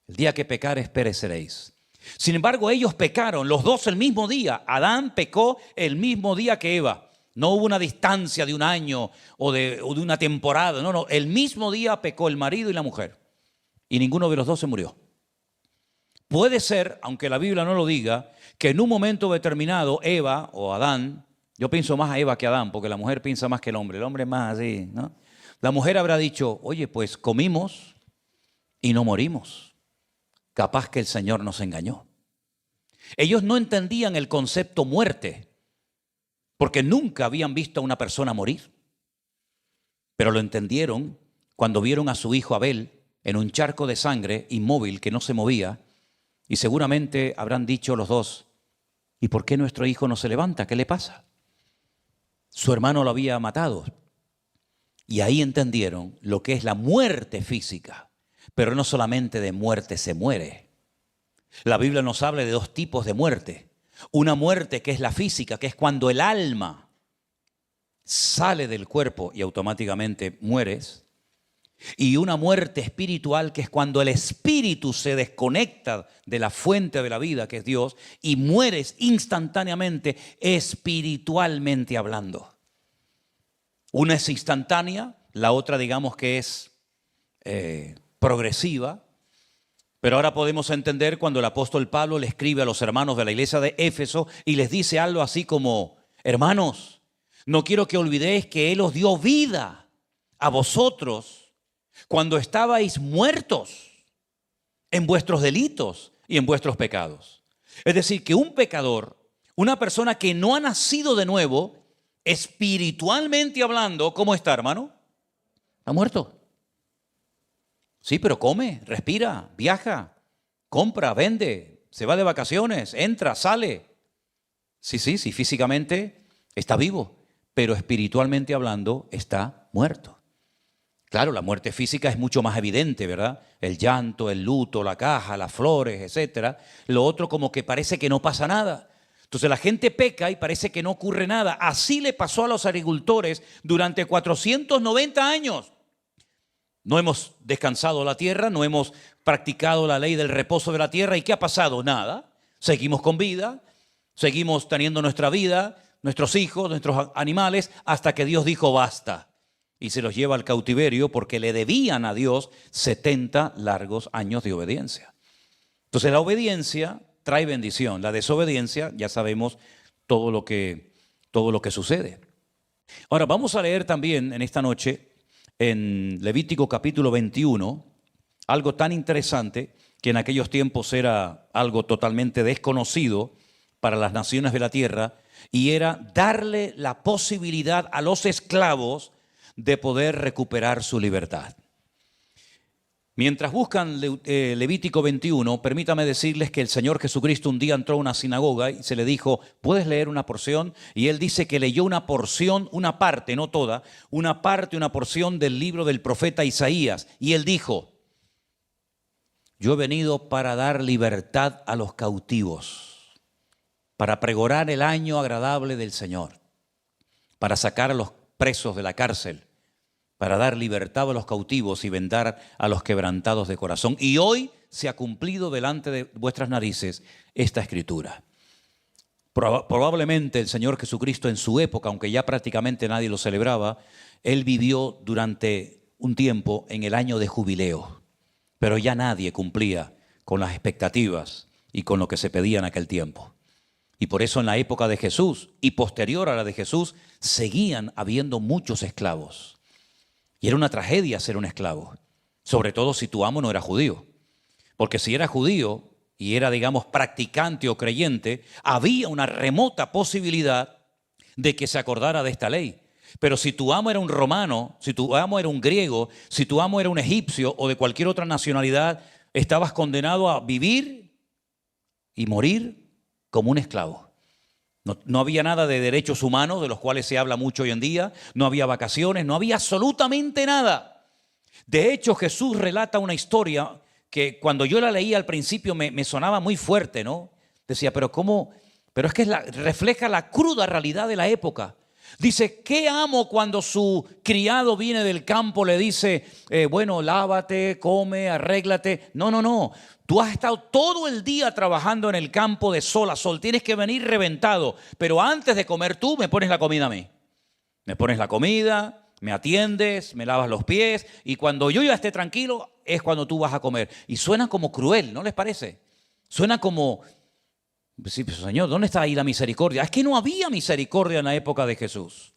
El día que pecares pereceréis. Sin embargo, ellos pecaron, los dos el mismo día. Adán pecó el mismo día que Eva. No hubo una distancia de un año o de una temporada. No, el mismo día pecó el marido y la mujer. Y ninguno de los dos se murió. Puede ser, aunque la Biblia no lo diga, que en un momento determinado Eva o Adán, yo pienso más a Eva que a Adán, porque la mujer piensa más que el hombre es más así, ¿no? La mujer habrá dicho, oye, pues comimos y no morimos. Capaz que el Señor nos engañó. Ellos no entendían el concepto muerte, porque nunca habían visto a una persona morir. Pero lo entendieron cuando vieron a su hijo Abel en un charco de sangre inmóvil que no se movía, y seguramente habrán dicho los dos, ¿y por qué nuestro hijo no se levanta? ¿Qué le pasa? Su hermano lo había matado. Y ahí entendieron lo que es la muerte física, pero no solamente de muerte se muere. La Biblia nos habla de 2 tipos de muerte. Una muerte que es la física, que es cuando el alma sale del cuerpo y automáticamente mueres. Y una muerte espiritual, que es cuando el espíritu se desconecta de la fuente de la vida, que es Dios, y mueres instantáneamente, espiritualmente hablando. Una es instantánea, la otra digamos que es progresiva. Pero ahora podemos entender cuando el apóstol Pablo le escribe a los hermanos de la iglesia de Éfeso y les dice algo así como, hermanos, no quiero que olvidéis que Él os dio vida a vosotros cuando estabais muertos en vuestros delitos y en vuestros pecados. Es decir, que un pecador, una persona que no ha nacido de nuevo, espiritualmente hablando, ¿cómo está, hermano? Está muerto. Sí, pero come, respira, viaja, compra, vende, se va de vacaciones, entra, sale. Sí, físicamente está vivo, pero espiritualmente hablando está muerto. Claro, la muerte física es mucho más evidente, ¿verdad? El llanto, el luto, la caja, las flores, etcétera. Lo otro como que parece que no pasa nada. Entonces la gente peca y parece que no ocurre nada. Así le pasó a los agricultores durante 490 años. No hemos descansado la tierra, no hemos practicado la ley del reposo de la tierra. ¿Y qué ha pasado? Nada. Seguimos con vida, seguimos teniendo nuestra vida, nuestros hijos, nuestros animales, hasta que Dios dijo basta. Y se los lleva al cautiverio porque le debían a Dios 70 largos años de obediencia. Entonces la obediencia trae bendición. La desobediencia, ya sabemos todo lo que sucede. Ahora vamos a leer también en esta noche en Levítico capítulo 21, algo tan interesante que en aquellos tiempos era algo totalmente desconocido para las naciones de la tierra, y era darle la posibilidad a los esclavos de poder recuperar su libertad. Mientras buscan Levítico 21, permítame decirles que el Señor Jesucristo un día entró a una sinagoga y se le dijo, ¿puedes leer una porción? Y él dice que leyó una porción, una parte, no toda, una parte, una porción del libro del profeta Isaías. Y él dijo, yo he venido para dar libertad a los cautivos, para pregonar el año agradable del Señor, para sacar a los presos de la cárcel, para dar libertad a los cautivos y vendar a los quebrantados de corazón. Y hoy se ha cumplido delante de vuestras narices esta escritura. Probablemente el Señor Jesucristo en su época, aunque ya prácticamente nadie lo celebraba, Él vivió durante un tiempo en el año de jubileo, pero ya nadie cumplía con las expectativas y con lo que se pedía en aquel tiempo. Y por eso en la época de Jesús y posterior a la de Jesús seguían habiendo muchos esclavos. Y era una tragedia ser un esclavo, sobre todo si tu amo no era judío. Porque si era judío y era, digamos, practicante o creyente, había una remota posibilidad de que se acordara de esta ley. Pero si tu amo era un romano, si tu amo era un griego, si tu amo era un egipcio o de cualquier otra nacionalidad, estabas condenado a vivir y morir como un esclavo. No había nada de derechos humanos, de los cuales se habla mucho hoy en día. No había vacaciones, no había absolutamente nada. De hecho, Jesús relata una historia que cuando yo la leí al principio me sonaba muy fuerte, ¿no? Decía, pero ¿cómo? Pero es que refleja la cruda realidad de la época. Dice, ¿qué amo cuando su criado viene del campo, le dice, bueno, lávate, come, arréglate? No. Tú has estado todo el día trabajando en el campo de sol a sol. Tienes que venir reventado. Pero antes de comer tú, me pones la comida a mí. Me pones la comida, me atiendes, me lavas los pies. Y cuando yo ya esté tranquilo, es cuando tú vas a comer. Y suena como cruel, ¿no les parece? Suena como, sí, pues, Señor, ¿dónde está ahí la misericordia? Es que no había misericordia en la época de Jesús.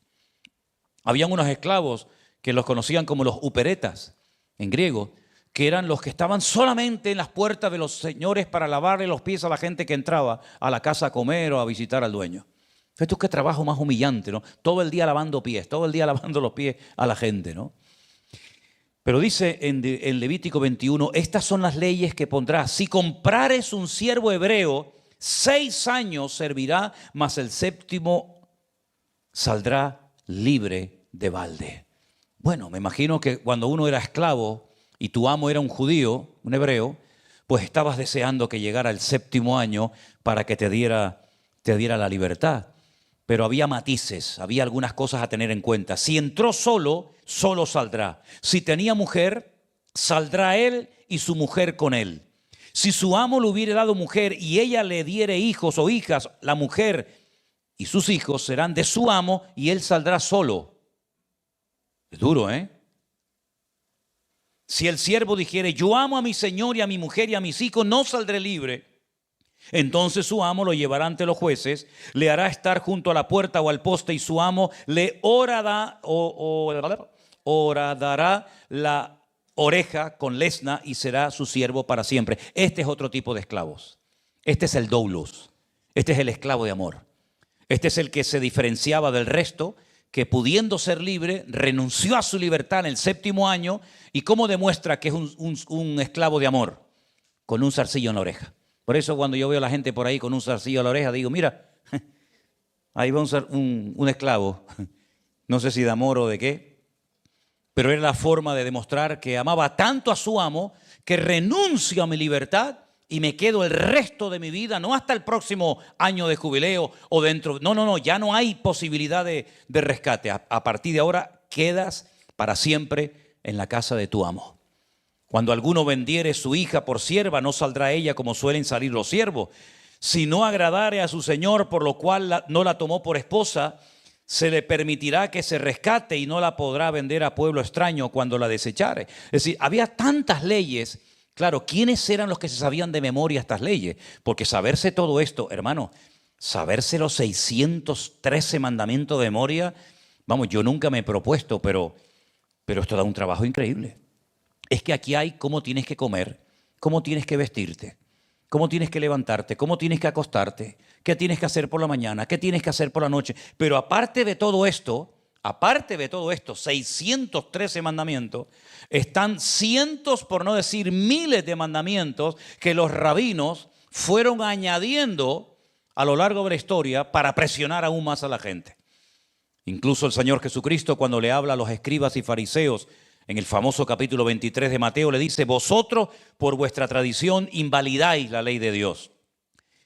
Habían unos esclavos que los conocían como los uperetas, en griego, que eran los que estaban solamente en las puertas de los señores para lavarle los pies a la gente que entraba a la casa a comer o a visitar al dueño. Esto es qué trabajo más humillante, ¿no? Todo el día lavando pies, todo el día lavando los pies a la gente, ¿no? Pero dice en Levítico 21, estas son las leyes que pondrás. Si comprares un siervo hebreo, 6 años servirá, mas el 7º saldrá libre de balde. Bueno, me imagino que cuando uno era esclavo y tu amo era un judío, un hebreo, pues estabas deseando que llegara el 7º año para que te diera la libertad. Pero había matices, había algunas cosas a tener en cuenta. Si entró solo, solo saldrá. Si tenía mujer, saldrá él y su mujer con él. Si su amo le hubiera dado mujer y ella le diere hijos o hijas, la mujer y sus hijos serán de su amo y él saldrá solo. Es duro, ¿eh? Si el siervo dijere, yo amo a mi señor y a mi mujer y a mis hijos, no saldré libre. Entonces su amo lo llevará ante los jueces, le hará estar junto a la puerta o al poste y su amo le horadará la oreja con lesna y será su siervo para siempre. Este es otro tipo de esclavos. Este es el doulos. Este es el esclavo de amor. Este es el que se diferenciaba del resto, que pudiendo ser libre, renunció a su libertad en el 7º año. ¿Y cómo demuestra que es un esclavo de amor? Con un zarcillo en la oreja. Por eso cuando yo veo a la gente por ahí con un zarcillo en la oreja, digo, mira, ahí va un esclavo. No sé si de amor o de qué, pero era la forma de demostrar que amaba tanto a su amo que renuncio a mi libertad y me quedo el resto de mi vida, no hasta el próximo año de jubileo o dentro. No, ya no hay posibilidad de rescate. A partir de ahora quedas para siempre en la casa de tu amo. Cuando alguno vendiere su hija por sierva, no saldrá ella como suelen salir los siervos. Si no agradare a su señor, por lo cual no la tomó por esposa, se le permitirá que se rescate y no la podrá vender a pueblo extraño cuando la desechare. Es decir, había tantas leyes. Claro, ¿quiénes eran los que se sabían de memoria estas leyes? Porque saberse todo esto, hermano, saberse los 613 mandamientos de memoria, Vamos, yo nunca me he propuesto, pero esto da un trabajo increíble. Es que aquí hay cómo tienes que comer, cómo tienes que vestirte, cómo tienes que levantarte, cómo tienes que acostarte, qué tienes que hacer por la mañana, qué tienes que hacer por la noche. Pero aparte de todo esto, 613 mandamientos, están cientos, por no decir miles de mandamientos que los rabinos fueron añadiendo a lo largo de la historia para presionar aún más a la gente. Incluso el Señor Jesucristo, cuando le habla a los escribas y fariseos en el famoso capítulo 23 de Mateo, le dice: vosotros por vuestra tradición invalidáis la ley de Dios.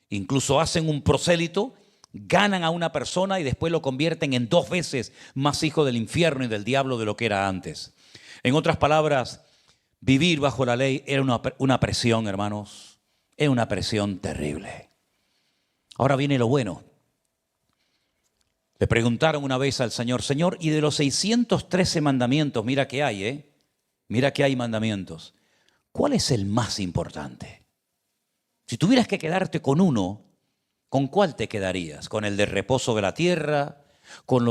Incluso hacen un prosélito, ganan a una persona y después lo convierten en 2 veces más hijo del infierno y del diablo de lo que era antes. En otras palabras, vivir bajo la ley era una presión, hermanos. Era una presión terrible. Ahora viene lo bueno. Le preguntaron una vez al Señor: Señor, y de los 613 mandamientos, mira que hay, mira que hay mandamientos, ¿cuál es el más importante? Si tuvieras que quedarte con uno, ¿con cuál te quedarías? ¿Con el de reposo de la tierra? ¿Con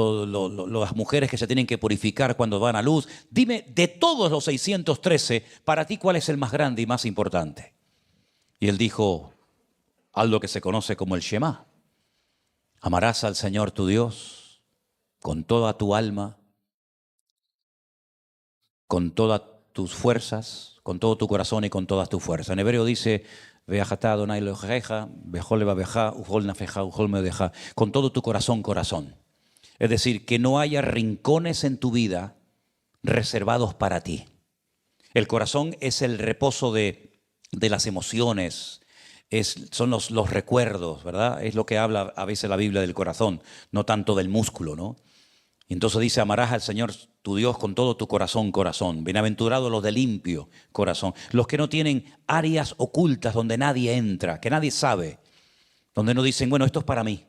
las mujeres que se tienen que purificar cuando van a luz? Dime, de todos los 613, para ti, ¿cuál es el más grande y más importante? Y él dijo algo que se conoce como el Shema. Amarás al Señor tu Dios con toda tu alma, con todas tus fuerzas, con todo tu corazón y con todas tus fuerzas. En hebreo dice: con todo tu corazón, corazón. Es decir, que no haya rincones en tu vida reservados para ti. El corazón es el reposo de las emociones, son los recuerdos, ¿verdad? Es lo que habla a veces la Biblia del corazón, no tanto del músculo, ¿no? Y entonces dice: amarás al Señor tu Dios con todo tu corazón, corazón. Bienaventurados los de limpio corazón. Los que no tienen áreas ocultas donde nadie entra, que nadie sabe, donde no dicen, bueno, esto es para mí,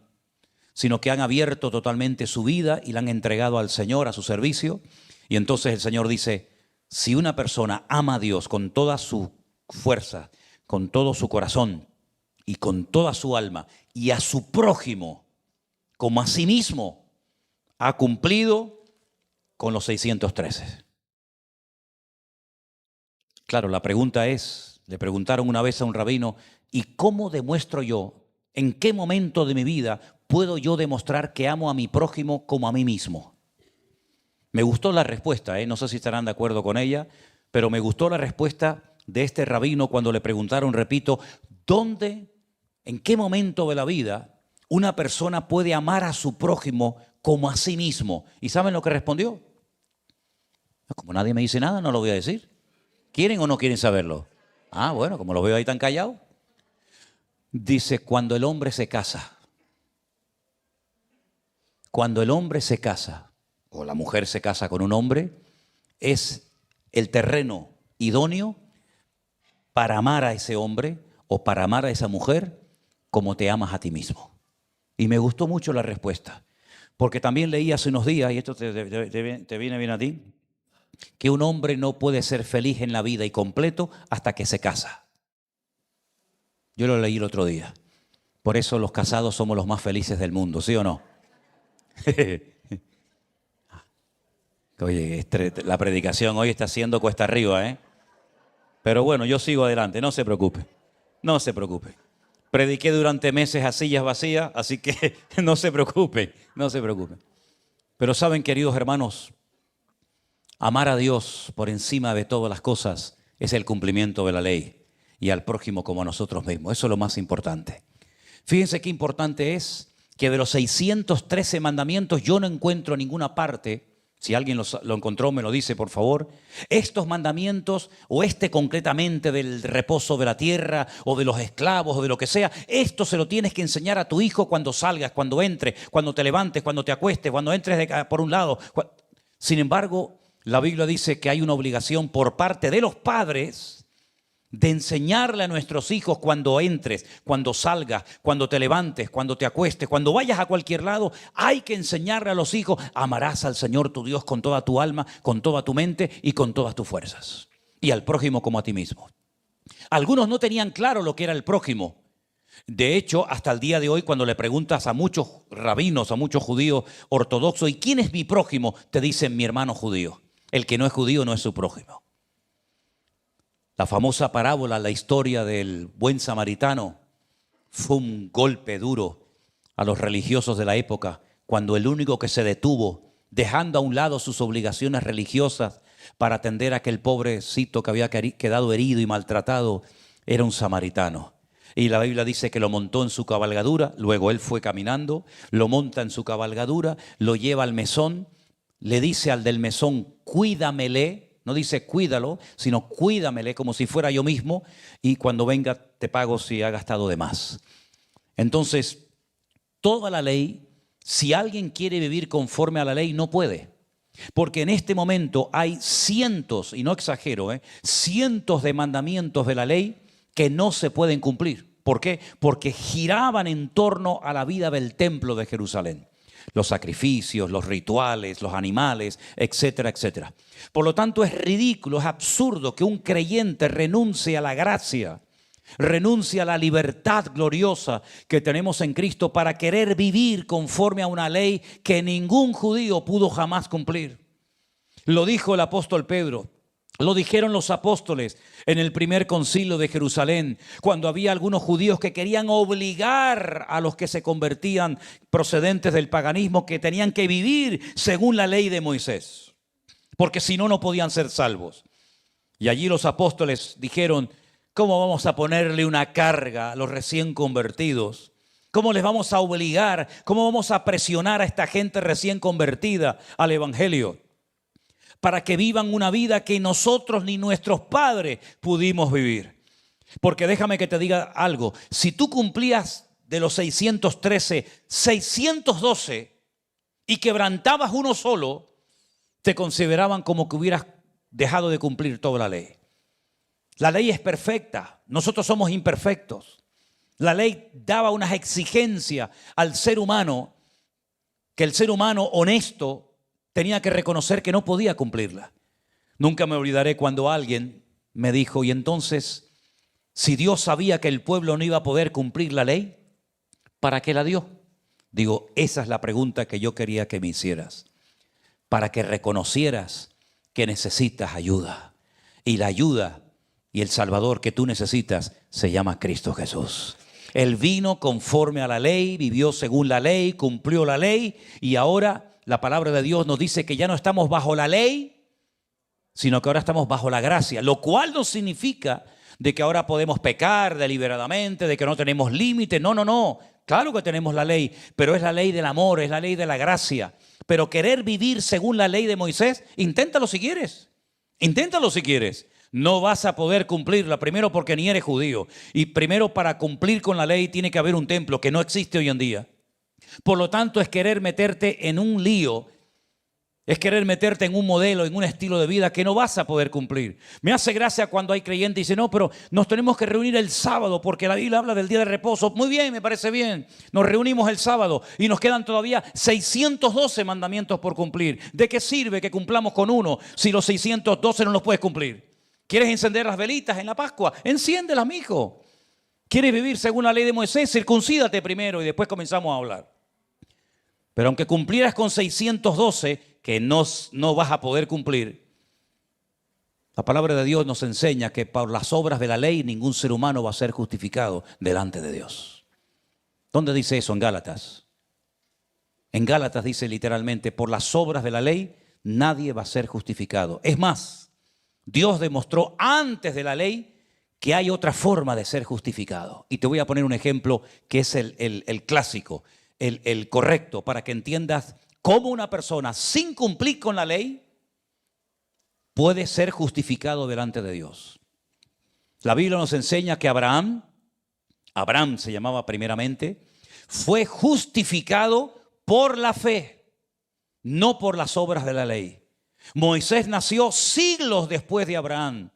sino que han abierto totalmente su vida y la han entregado al Señor, a su servicio. Y entonces el Señor dice: si una persona ama a Dios con toda su fuerza, con todo su corazón y con toda su alma, y a su prójimo como a sí mismo, ha cumplido con los 613. Claro, la pregunta es, le preguntaron una vez a un rabino: ¿y cómo demuestro yo, en qué momento de mi vida puedo yo demostrar que amo a mi prójimo como a mí mismo? Me gustó la respuesta, no sé si estarán de acuerdo con ella, pero me gustó la respuesta de este rabino cuando le preguntaron, repito, ¿dónde, en qué momento de la vida una persona puede amar a su prójimo como a sí mismo? ¿Y saben lo que respondió? Como nadie me dice nada, no lo voy a decir. ¿Quieren o no quieren saberlo? Ah, bueno, como lo veo ahí tan callado. Dice: cuando el hombre se casa. Cuando el hombre se casa, o la mujer se casa con un hombre, es el terreno idóneo para amar a ese hombre o para amar a esa mujer como te amas a ti mismo. Y me gustó mucho la respuesta, porque también leí hace unos días, y esto te viene bien a ti, que un hombre no puede ser feliz en la vida y completo hasta que se casa. Yo lo leí el otro día. Por eso los casados somos los más felices del mundo, ¿sí o no? Oye, la predicación hoy está siendo cuesta arriba, Pero bueno, yo sigo adelante, no se preocupe. No se preocupe. Prediqué durante meses a sillas vacías, así que no se preocupe, no se preocupe. Pero saben, queridos hermanos, amar a Dios por encima de todas las cosas es el cumplimiento de la ley, y al prójimo como a nosotros mismos. Eso es lo más importante. Fíjense qué importante es que de los 613 mandamientos yo no encuentro ninguna parte. Si alguien lo encontró, me lo dice, por favor. Estos mandamientos, o concretamente del reposo de la tierra, o de los esclavos, o de lo que sea, esto se lo tienes que enseñar a tu hijo cuando salgas, cuando entres, cuando te levantes, cuando te acuestes, cuando entres por un lado. Sin embargo, la Biblia dice que hay una obligación por parte de los padres de enseñarle a nuestros hijos cuando entres, cuando salgas, cuando te levantes, cuando te acuestes, cuando vayas a cualquier lado. Hay que enseñarle a los hijos: amarás al Señor tu Dios con toda tu alma, con toda tu mente y con todas tus fuerzas, y al prójimo como a ti mismo. Algunos no tenían claro lo que era el prójimo, De hecho, hasta el día de hoy, cuando le preguntas a muchos rabinos, a muchos judíos ortodoxos, ¿y quién es mi prójimo? Te dicen mi hermano judío. El que no es judío no es su prójimo. La famosa parábola, la historia del buen samaritano, fue un golpe duro a los religiosos de la época, cuando el único que se detuvo, dejando a un lado sus obligaciones religiosas para atender a aquel pobrecito que había quedado herido y maltratado, era un samaritano. Y la Biblia dice que lo montó en su cabalgadura, luego él fue caminando, lo monta en su cabalgadura, lo lleva al mesón, le dice al del mesón, cuídamele, no dice cuídalo, sino cuídamele como si fuera yo mismo, y cuando venga te pago si ha gastado de más. Entonces, toda la ley, si alguien quiere vivir conforme a la ley, no puede. Porque en este momento hay cientos, y no exagero, cientos de mandamientos de la ley que no se pueden cumplir. ¿Por qué? Porque giraban en torno a la vida del templo de Jerusalén. Los sacrificios, los rituales, los animales, etcétera, etcétera. Por lo tanto, es ridículo, es absurdo que un creyente renuncie a la gracia, renuncie a la libertad gloriosa que tenemos en Cristo para querer vivir conforme a una ley que ningún judío pudo jamás cumplir. Lo dijo el apóstol Pedro. Lo dijeron los apóstoles en el primer concilio de Jerusalén, cuando había algunos judíos que querían obligar a los que se convertían procedentes del paganismo que tenían que vivir según la ley de Moisés, porque si no, no podían ser salvos. Y allí los apóstoles dijeron, ¿cómo vamos a ponerle una carga a los recién convertidos? ¿Cómo les vamos a obligar? ¿Cómo vamos a presionar a esta gente recién convertida al evangelio? Para que vivan una vida que nosotros ni nuestros padres pudimos vivir. Porque déjame que te diga algo, si tú cumplías de los 613, 612 y quebrantabas uno solo, te consideraban como que hubieras dejado de cumplir toda la ley. La ley es perfecta, nosotros somos imperfectos. La ley daba unas exigencias al ser humano, que el ser humano honesto tenía que reconocer que no podía cumplirla. Nunca me olvidaré cuando alguien me dijo, y entonces, si Dios sabía que el pueblo no iba a poder cumplir la ley, ¿para qué la dio? Digo, esa es la pregunta que yo quería que me hicieras. Para que reconocieras que necesitas ayuda. Y la ayuda y el Salvador que tú necesitas se llama Cristo Jesús. Él vino conforme a la ley, vivió según la ley, cumplió la ley y ahora la palabra de Dios nos dice que ya no estamos bajo la ley, sino que ahora estamos bajo la gracia, lo cual no significa de que ahora podemos pecar deliberadamente, de que no tenemos límite. No, no, no. Claro que tenemos la ley, pero es la ley del amor, es la ley de la gracia. Pero querer vivir según la ley de Moisés, inténtalo si quieres. Inténtalo si quieres. No vas a poder cumplirla, primero porque ni eres judío. Y primero, para cumplir con la ley tiene que haber un templo que no existe hoy en día. Por lo tanto, es querer meterte en un lío, es querer meterte en un modelo, en un estilo de vida que no vas a poder cumplir. Me hace gracia cuando hay creyentes y dicen, no, pero nos tenemos que reunir el sábado porque la Biblia habla del día de reposo. Muy bien, me parece bien. Nos reunimos el sábado y nos quedan todavía 612 mandamientos por cumplir. ¿De qué sirve que cumplamos con uno si los 612 no los puedes cumplir? ¿Quieres encender las velitas en la Pascua? Enciéndelas, mijo. ¿Quieres vivir según la ley de Moisés? Circuncídate primero y después comenzamos a hablar. Pero aunque cumplieras con 612, que no vas a poder cumplir, la palabra de Dios nos enseña que por las obras de la ley ningún ser humano va a ser justificado delante de Dios. ¿Dónde dice eso? En Gálatas. En Gálatas dice literalmente, por las obras de la ley nadie va a ser justificado. Es más, Dios demostró antes de la ley que hay otra forma de ser justificado. Y te voy a poner un ejemplo que es el clásico. El correcto, para que entiendas cómo una persona sin cumplir con la ley puede ser justificado delante de Dios. La Biblia nos enseña que Abraham se llamaba primeramente, fue justificado por la fe, no por las obras de la ley. Moisés nació siglos después de Abraham.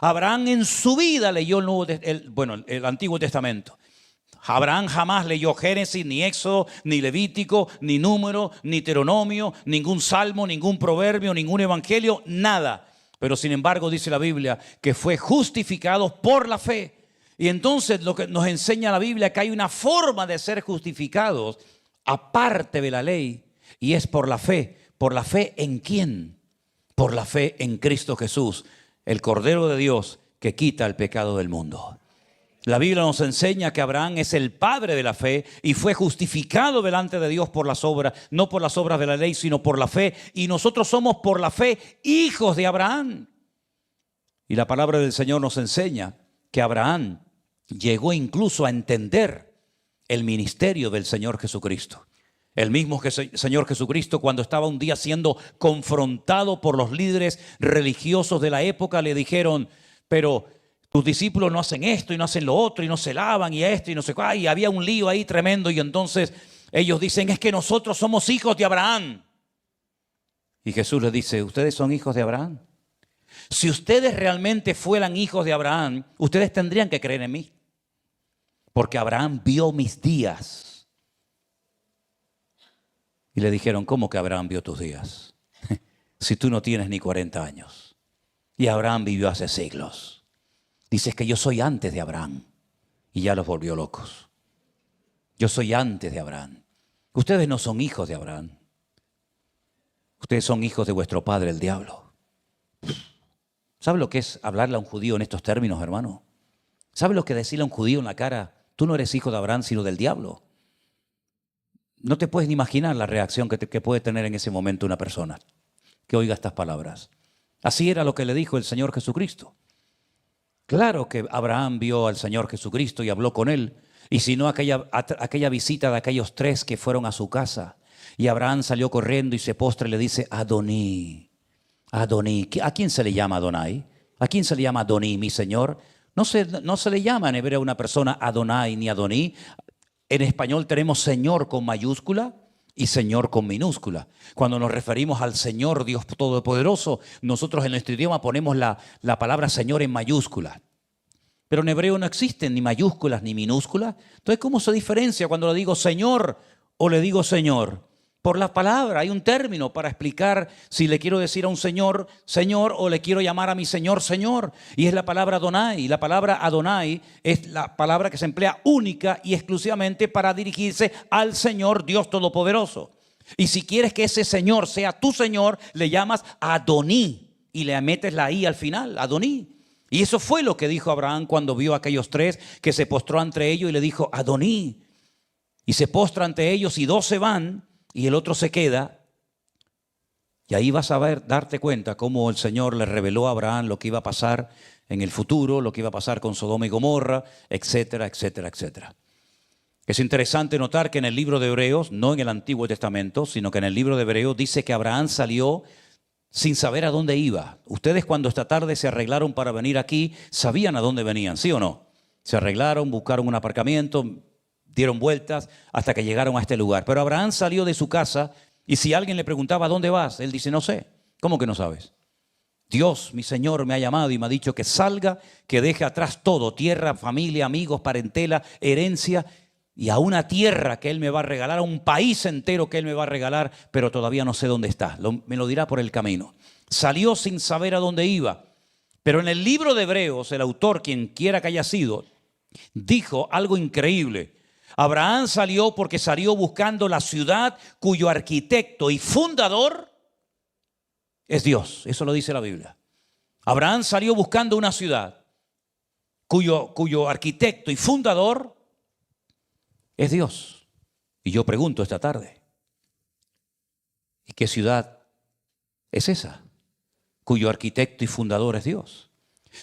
Abraham en su vida leyó el Antiguo Testamento. Abraham jamás leyó Génesis, ni Éxodo, ni Levítico, ni Número, ni Deuteronomio, ningún salmo, ningún proverbio, ningún evangelio, nada. Pero sin embargo dice la Biblia que fue justificado por la fe. Y entonces lo que nos enseña la Biblia es que hay una forma de ser justificados aparte de la ley, y es por la fe. ¿Por la fe en quién? Por la fe en Cristo Jesús, el Cordero de Dios que quita el pecado del mundo. La Biblia nos enseña que Abraham es el padre de la fe y fue justificado delante de Dios por las obras, no por las obras de la ley, sino por la fe. Y nosotros somos por la fe hijos de Abraham. Y la palabra del Señor nos enseña que Abraham llegó incluso a entender el ministerio del Señor Jesucristo. El mismo Señor Jesucristo, cuando estaba un día siendo confrontado por los líderes religiosos de la época, le dijeron: pero tus discípulos no hacen esto y no hacen lo otro y no se lavan y esto y no sé qué. Y había un lío ahí tremendo, y entonces ellos dicen: es que nosotros somos hijos de Abraham. Y Jesús les dice: ¿ustedes son hijos de Abraham? Si ustedes realmente fueran hijos de Abraham, ustedes tendrían que creer en mí, porque Abraham vio mis días. Y le dijeron: ¿cómo que Abraham vio tus días? Si tú no tienes ni 40 años. Y Abraham vivió hace siglos. Dices que yo soy antes de Abraham. Y ya los volvió locos. Yo soy antes de Abraham. Ustedes no son hijos de Abraham. Ustedes son hijos de vuestro padre, el diablo. ¿Sabe lo que es hablarle a un judío en estos términos, hermano? ¿Sabe lo que decirle a un judío en la cara? Tú no eres hijo de Abraham, sino del diablo. No te puedes ni imaginar la reacción que puede tener en ese momento una persona que oiga estas palabras. Así era lo que le dijo el Señor Jesucristo. Claro que Abraham vio al Señor Jesucristo y habló con él. Y si no, aquella visita de aquellos 3 que fueron a su casa. Y Abraham salió corriendo y se postra y le dice: Adoní, Adoní. ¿A quién se le llama Adonai? ¿A quién se le llama Adoní, mi Señor? No se le llama en hebreo a una persona Adonai ni Adoní. En español tenemos Señor con mayúscula y Señor con minúscula. Cuando nos referimos al Señor Dios Todopoderoso, nosotros en nuestro idioma ponemos la palabra Señor en mayúscula. Pero en hebreo no existen ni mayúsculas ni minúsculas. Entonces, ¿cómo se diferencia cuando le digo Señor o le digo Señor? Por la palabra. Hay un término para explicar si le quiero decir a un Señor, Señor, o le quiero llamar a mi Señor, Señor. Y es la palabra Adonai. La palabra Adonai es la palabra que se emplea única y exclusivamente para dirigirse al Señor Dios Todopoderoso. Y si quieres que ese Señor sea tu Señor, le llamas Adoní y le metes la I al final, Adoní. Y eso fue lo que dijo Abraham cuando vio a aquellos 3 que se postró ante ellos y le dijo: Adoní. Y se postra ante ellos y 2 se van y el otro se queda. Y ahí vas a darte cuenta cómo el Señor le reveló a Abraham lo que iba a pasar en el futuro, lo que iba a pasar con Sodoma y Gomorra, etcétera, etcétera, etcétera. Es interesante notar que en el libro de Hebreos, no en el Antiguo Testamento, sino que en el libro de Hebreos dice que Abraham salió sin saber a dónde iba. Ustedes, cuando esta tarde se arreglaron para venir aquí, sabían a dónde venían, ¿sí o no? Se arreglaron, buscaron un aparcamiento, dieron vueltas hasta que llegaron a este lugar. Pero Abraham salió de su casa y si alguien le preguntaba: ¿a dónde vas?, él dice: no sé. ¿Cómo que no sabes? Dios, mi Señor, me ha llamado y me ha dicho que salga, que deje atrás todo: tierra, familia, amigos, parentela, herencia, y a una tierra que Él me va a regalar, a un país entero que Él me va a regalar, pero todavía no sé dónde está. Me lo dirá por el camino. Salió sin saber a dónde iba. Pero en el libro de Hebreos, el autor, quien quiera que haya sido, dijo algo increíble. Abraham salió porque salió buscando la ciudad cuyo arquitecto y fundador es Dios. Eso lo dice la Biblia. Abraham salió buscando una ciudad cuyo arquitecto y fundador es Dios. Y yo pregunto esta tarde: ¿y qué ciudad es esa cuyo arquitecto y fundador es Dios?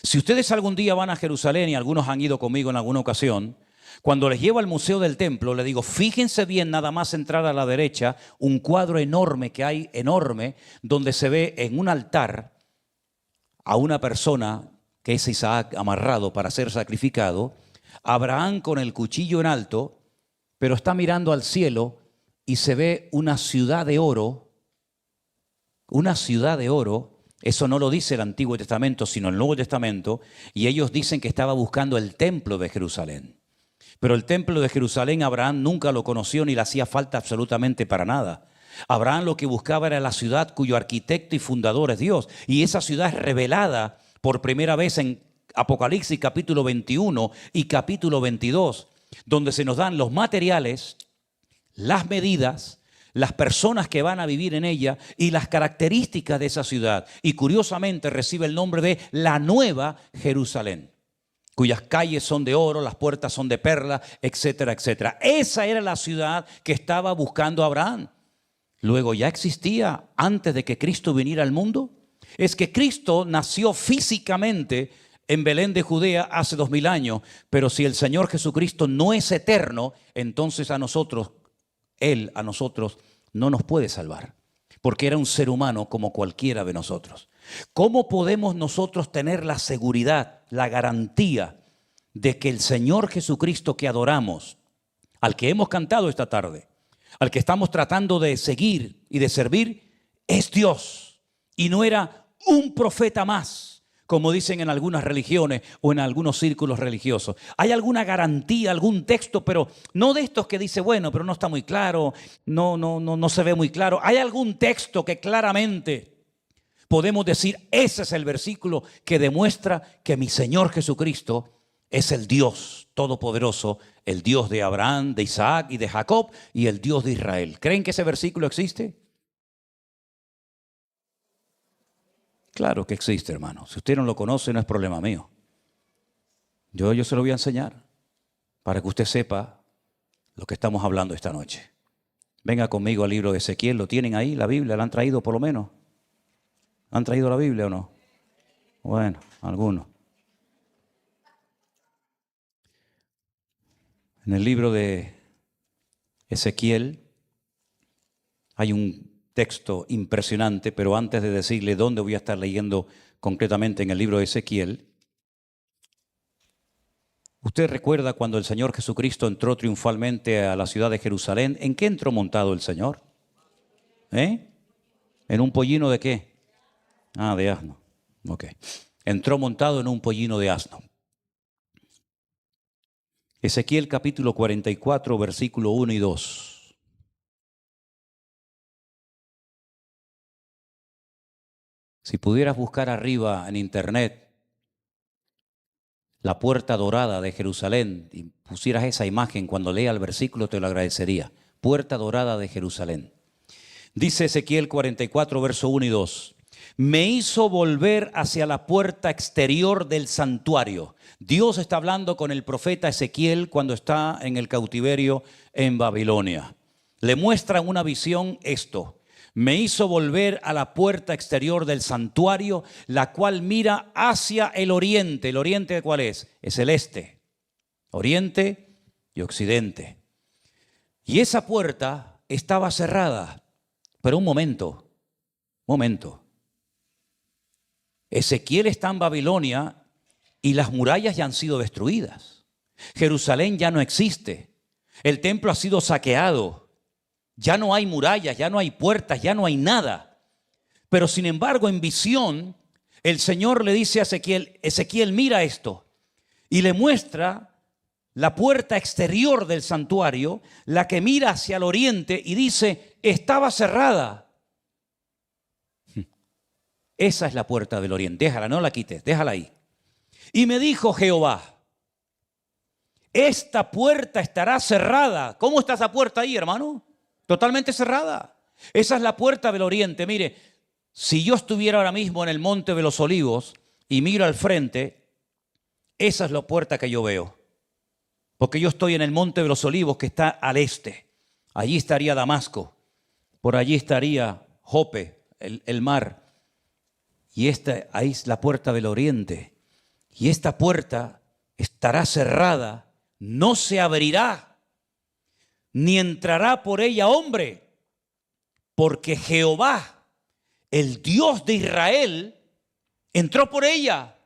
Si ustedes algún día van a Jerusalén, y algunos han ido conmigo en alguna ocasión, cuando les llevo al Museo del Templo, les digo: fíjense bien, nada más entrar a la derecha, un cuadro enorme que hay, enorme, donde se ve en un altar a una persona que es Isaac amarrado para ser sacrificado, Abraham con el cuchillo en alto, pero está mirando al cielo y se ve una ciudad de oro. Una ciudad de oro. Eso no lo dice el Antiguo Testamento, sino el Nuevo Testamento. Y ellos dicen que estaba buscando el templo de Jerusalén. Pero el templo de Jerusalén Abraham nunca lo conoció ni le hacía falta absolutamente para nada. Abraham lo que buscaba era la ciudad cuyo arquitecto y fundador es Dios. Y esa ciudad es revelada por primera vez en Apocalipsis capítulo 21 y capítulo 22, donde se nos dan los materiales, las medidas, las personas que van a vivir en ella y las características de esa ciudad. Y curiosamente recibe el nombre de la Nueva Jerusalén, cuyas calles son de oro, las puertas son de perla, etcétera, etcétera. Esa era la ciudad que estaba buscando Abraham. Luego, ¿ya existía antes de que Cristo viniera al mundo? Es que Cristo nació físicamente en Belén de Judea hace 2000 años, pero si el Señor Jesucristo no es eterno, entonces a nosotros no nos puede salvar, porque era un ser humano como cualquiera de nosotros. ¿Cómo podemos nosotros tener la seguridad, la garantía de que el Señor Jesucristo que adoramos, al que hemos cantado esta tarde, al que estamos tratando de seguir y de servir, es Dios y no era un profeta más, como dicen en algunas religiones o en algunos círculos religiosos? ¿Hay alguna garantía, algún texto, pero no de estos que dice, bueno, pero no está muy claro, no se ve muy claro? ¿Hay algún texto que claramente podemos decir, ese es el versículo que demuestra que mi Señor Jesucristo es el Dios todopoderoso, el Dios de Abraham, de Isaac y de Jacob y el Dios de Israel? ¿Creen que ese versículo existe? Claro que existe, hermano. Si usted no lo conoce, no es problema mío. Yo se lo voy a enseñar para que usted sepa lo que estamos hablando esta noche. Venga conmigo al libro de Ezequiel. ¿Lo tienen ahí, la Biblia? ¿La han traído por lo menos? ¿Han traído la Biblia o no? Bueno, algunos. En el libro de Ezequiel hay un texto impresionante, pero antes de decirle dónde voy a estar leyendo concretamente en el libro de Ezequiel, ¿usted recuerda cuando el Señor Jesucristo entró triunfalmente a la ciudad de Jerusalén? ¿En qué entró montado el Señor? ¿En un pollino de qué? Ah, de asno. Ok. Entró montado en un pollino de asno. Ezequiel capítulo 44, versículo 1 y 2. Si pudieras buscar arriba en internet la puerta dorada de Jerusalén y pusieras esa imagen cuando lea el versículo, te lo agradecería. Puerta dorada de Jerusalén. Dice Ezequiel 44, verso 1 y 2. Me hizo volver hacia la puerta exterior del santuario. Dios está hablando con el profeta Ezequiel cuando está en el cautiverio en Babilonia. Le muestra en una visión esto. Me hizo volver a la puerta exterior del santuario, la cual mira hacia el oriente. ¿El oriente cuál es? Es el este. Oriente y occidente. Y esa puerta estaba cerrada. Pero un momento. Ezequiel está en Babilonia y las murallas ya han sido destruidas. Jerusalén ya no existe. El templo ha sido saqueado. Ya no hay murallas, ya no hay puertas, ya no hay nada. Pero sin embargo, en visión, el Señor le dice a Ezequiel, Ezequiel, mira esto. Y le muestra la puerta exterior del santuario, la que mira hacia el oriente y dice, estaba cerrada. Esa es la puerta del oriente. Déjala, no la quites, déjala ahí. Y me dijo Jehová, esta puerta estará cerrada. ¿Cómo está esa puerta ahí, hermano? Totalmente cerrada. Esa es la puerta del oriente. Mire, si yo estuviera ahora mismo en el Monte de los Olivos y miro al frente, esa es la puerta que yo veo. Porque yo estoy en el Monte de los Olivos que está al este. Allí estaría Damasco. Por allí estaría Jope, el mar. Y ahí es la puerta del oriente. Y esta puerta estará cerrada, no se abrirá, ni entrará por ella hombre, porque Jehová, el Dios de Israel, entró por ella.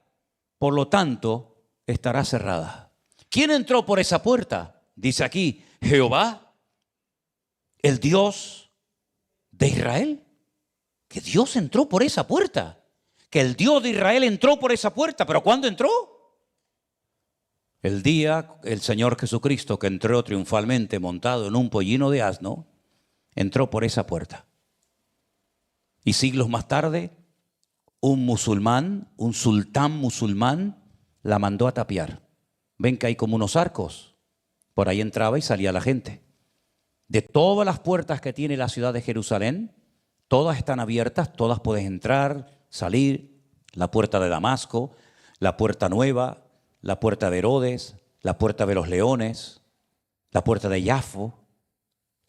Por lo tanto, estará cerrada. ¿Quién entró por esa puerta? Dice aquí, Jehová, el Dios de Israel. Que Dios entró por esa puerta. Que el Dios de Israel entró por esa puerta. ¿Pero cuándo entró? El día el Señor Jesucristo, que entró triunfalmente montado en un pollino de asno, entró por esa puerta. Y siglos más tarde, un musulmán, un sultán musulmán, la mandó a tapiar. Ven que hay como unos arcos. Por ahí entraba y salía la gente. De todas las puertas que tiene la ciudad de Jerusalén, todas están abiertas, todas puedes entrar, salir. La puerta de Damasco, la puerta nueva, la puerta de Herodes, la puerta de los leones, la puerta de Jafo,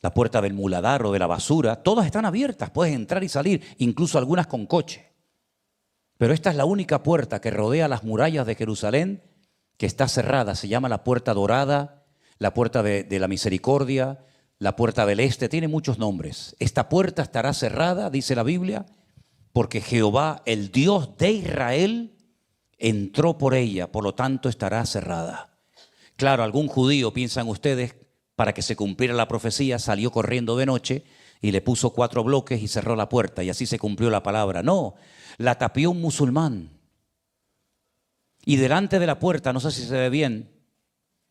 la puerta del muladar o de la basura, todas están abiertas, puedes entrar y salir, incluso algunas con coche. Pero esta es la única puerta que rodea las murallas de Jerusalén que está cerrada, se llama la puerta dorada, la puerta de la misericordia, la puerta del este, tiene muchos nombres. Esta puerta estará cerrada, dice la Biblia, porque Jehová, el Dios de Israel, entró por ella, por lo tanto estará cerrada. Claro, algún judío, piensan ustedes, para que se cumpliera la profecía, salió corriendo de noche y le puso 4 bloques y cerró la puerta y así se cumplió la palabra. No, la tapió un musulmán. Y delante de la puerta, no sé si se ve bien,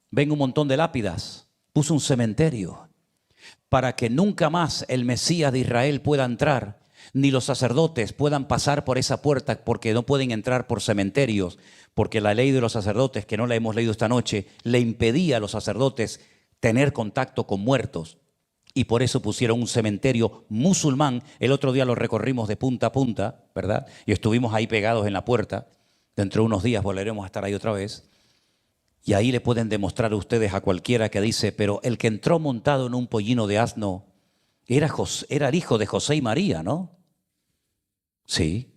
ven un montón de lápidas. Puso un cementerio para que nunca más el Mesías de Israel pueda entrar, ni los sacerdotes puedan pasar por esa puerta, porque no pueden entrar por cementerios, porque la ley de los sacerdotes, que no la hemos leído esta noche, le impedía a los sacerdotes tener contacto con muertos. Y por eso pusieron un cementerio musulmán. El otro día lo recorrimos de punta a punta, ¿verdad? Y estuvimos ahí pegados en la puerta. Dentro de unos días volveremos a estar ahí otra vez. Y ahí le pueden demostrar a ustedes a cualquiera que dice, pero el que entró montado en un pollino de asno era el hijo de José y María, ¿no? Sí.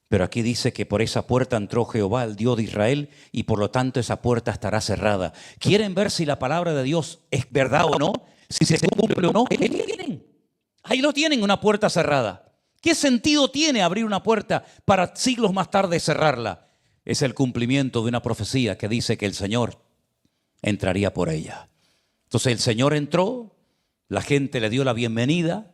Pero aquí dice que por esa puerta entró Jehová, el Dios de Israel, y por lo tanto esa puerta estará cerrada. ¿Quieren ver si la palabra de Dios es verdad o no? Si se cumple o no. Ahí lo tienen, una puerta cerrada. ¿Qué sentido tiene abrir una puerta para siglos más tarde cerrarla? Es el cumplimiento de una profecía que dice que el Señor entraría por ella. Entonces el Señor entró, la gente le dio la bienvenida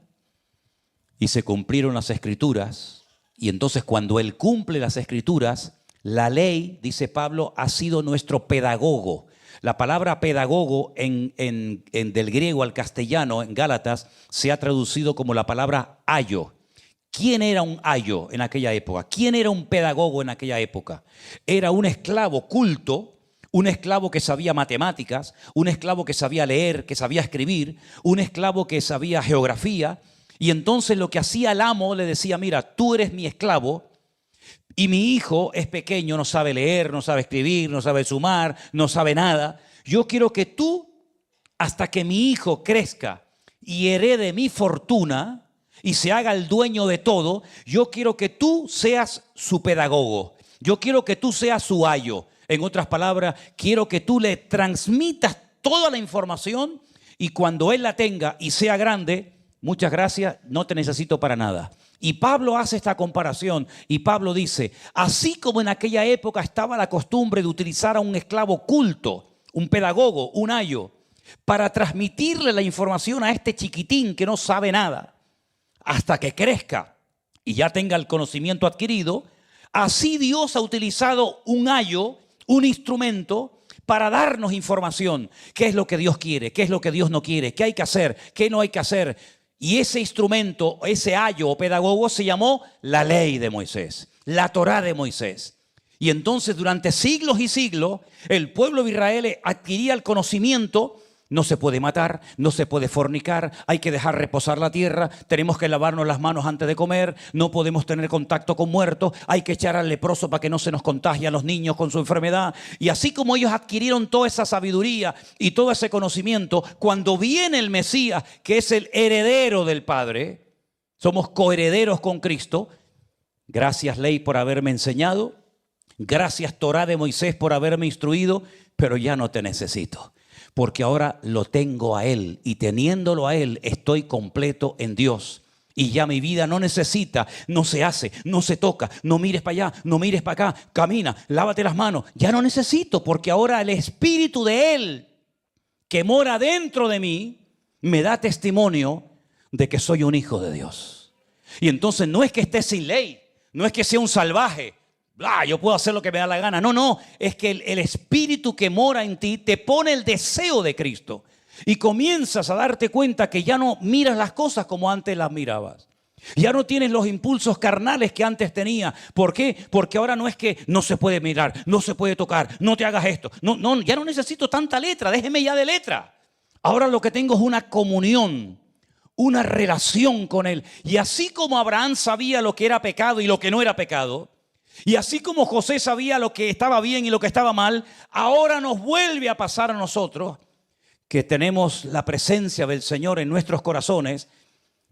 y se cumplieron las Escrituras. Y entonces cuando Él cumple las Escrituras, la ley, dice Pablo, ha sido nuestro pedagogo. La palabra pedagogo del griego al castellano, en Gálatas, se ha traducido como la palabra ayo. ¿Quién era un ayo en aquella época? ¿Quién era un pedagogo en aquella época? Era un esclavo culto, un esclavo que sabía matemáticas, un esclavo que sabía leer, que sabía escribir, un esclavo que sabía geografía. Y entonces lo que hacía el amo le decía, mira, tú eres mi esclavo y mi hijo es pequeño, no sabe leer, no sabe escribir, no sabe sumar, no sabe nada. Yo quiero que tú, hasta que mi hijo crezca y herede mi fortuna y se haga el dueño de todo, yo quiero que tú seas su pedagogo. Yo quiero que tú seas su ayo. En otras palabras, quiero que tú le transmitas toda la información y cuando él la tenga y sea grande, muchas gracias, no te necesito para nada. Y Pablo hace esta comparación y Pablo dice, así como en aquella época estaba la costumbre de utilizar a un esclavo culto, un pedagogo, un ayo, para transmitirle la información a este chiquitín que no sabe nada, hasta que crezca y ya tenga el conocimiento adquirido, así Dios ha utilizado un ayo, un instrumento, para darnos información. ¿Qué es lo que Dios quiere? ¿Qué es lo que Dios no quiere? ¿Qué hay que hacer? ¿Qué no hay que hacer? Y ese instrumento, ese ayo o pedagogo se llamó la ley de Moisés, la Torá de Moisés. Y entonces durante siglos y siglos el pueblo de Israel adquiría el conocimiento. No se puede matar, no se puede fornicar, hay que dejar reposar la tierra, tenemos que lavarnos las manos antes de comer, no podemos tener contacto con muertos, hay que echar al leproso para que no se nos contagie a los niños con su enfermedad. Y así como ellos adquirieron toda esa sabiduría y todo ese conocimiento, cuando viene el Mesías, que es el heredero del Padre, somos coherederos con Cristo. Gracias, ley, por haberme enseñado, gracias, Torá de Moisés, por haberme instruido, pero ya no te necesito. Porque ahora lo tengo a Él y teniéndolo a Él estoy completo en Dios. Y ya mi vida no necesita, no se hace, no se toca, no mires para allá, no mires para acá, camina, lávate las manos. Ya no necesito porque ahora el Espíritu de Él que mora dentro de mí me da testimonio de que soy un hijo de Dios. Y entonces no es que esté sin ley, no es que sea un salvaje. Yo puedo hacer lo que me da la gana. No, es que el Espíritu que mora en ti te pone el deseo de Cristo y comienzas a darte cuenta que ya no miras las cosas como antes las mirabas. Ya no tienes los impulsos carnales que antes tenía. ¿Por qué? Porque ahora no es que no se puede mirar, no se puede tocar, no te hagas esto. No, no, ya no necesito tanta letra, déjeme ya de letra. Ahora lo que tengo es una comunión, una relación con Él. Y así como Abraham sabía lo que era pecado y lo que no era pecado, y así como José sabía lo que estaba bien y lo que estaba mal, ahora nos vuelve a pasar a nosotros que tenemos la presencia del Señor en nuestros corazones.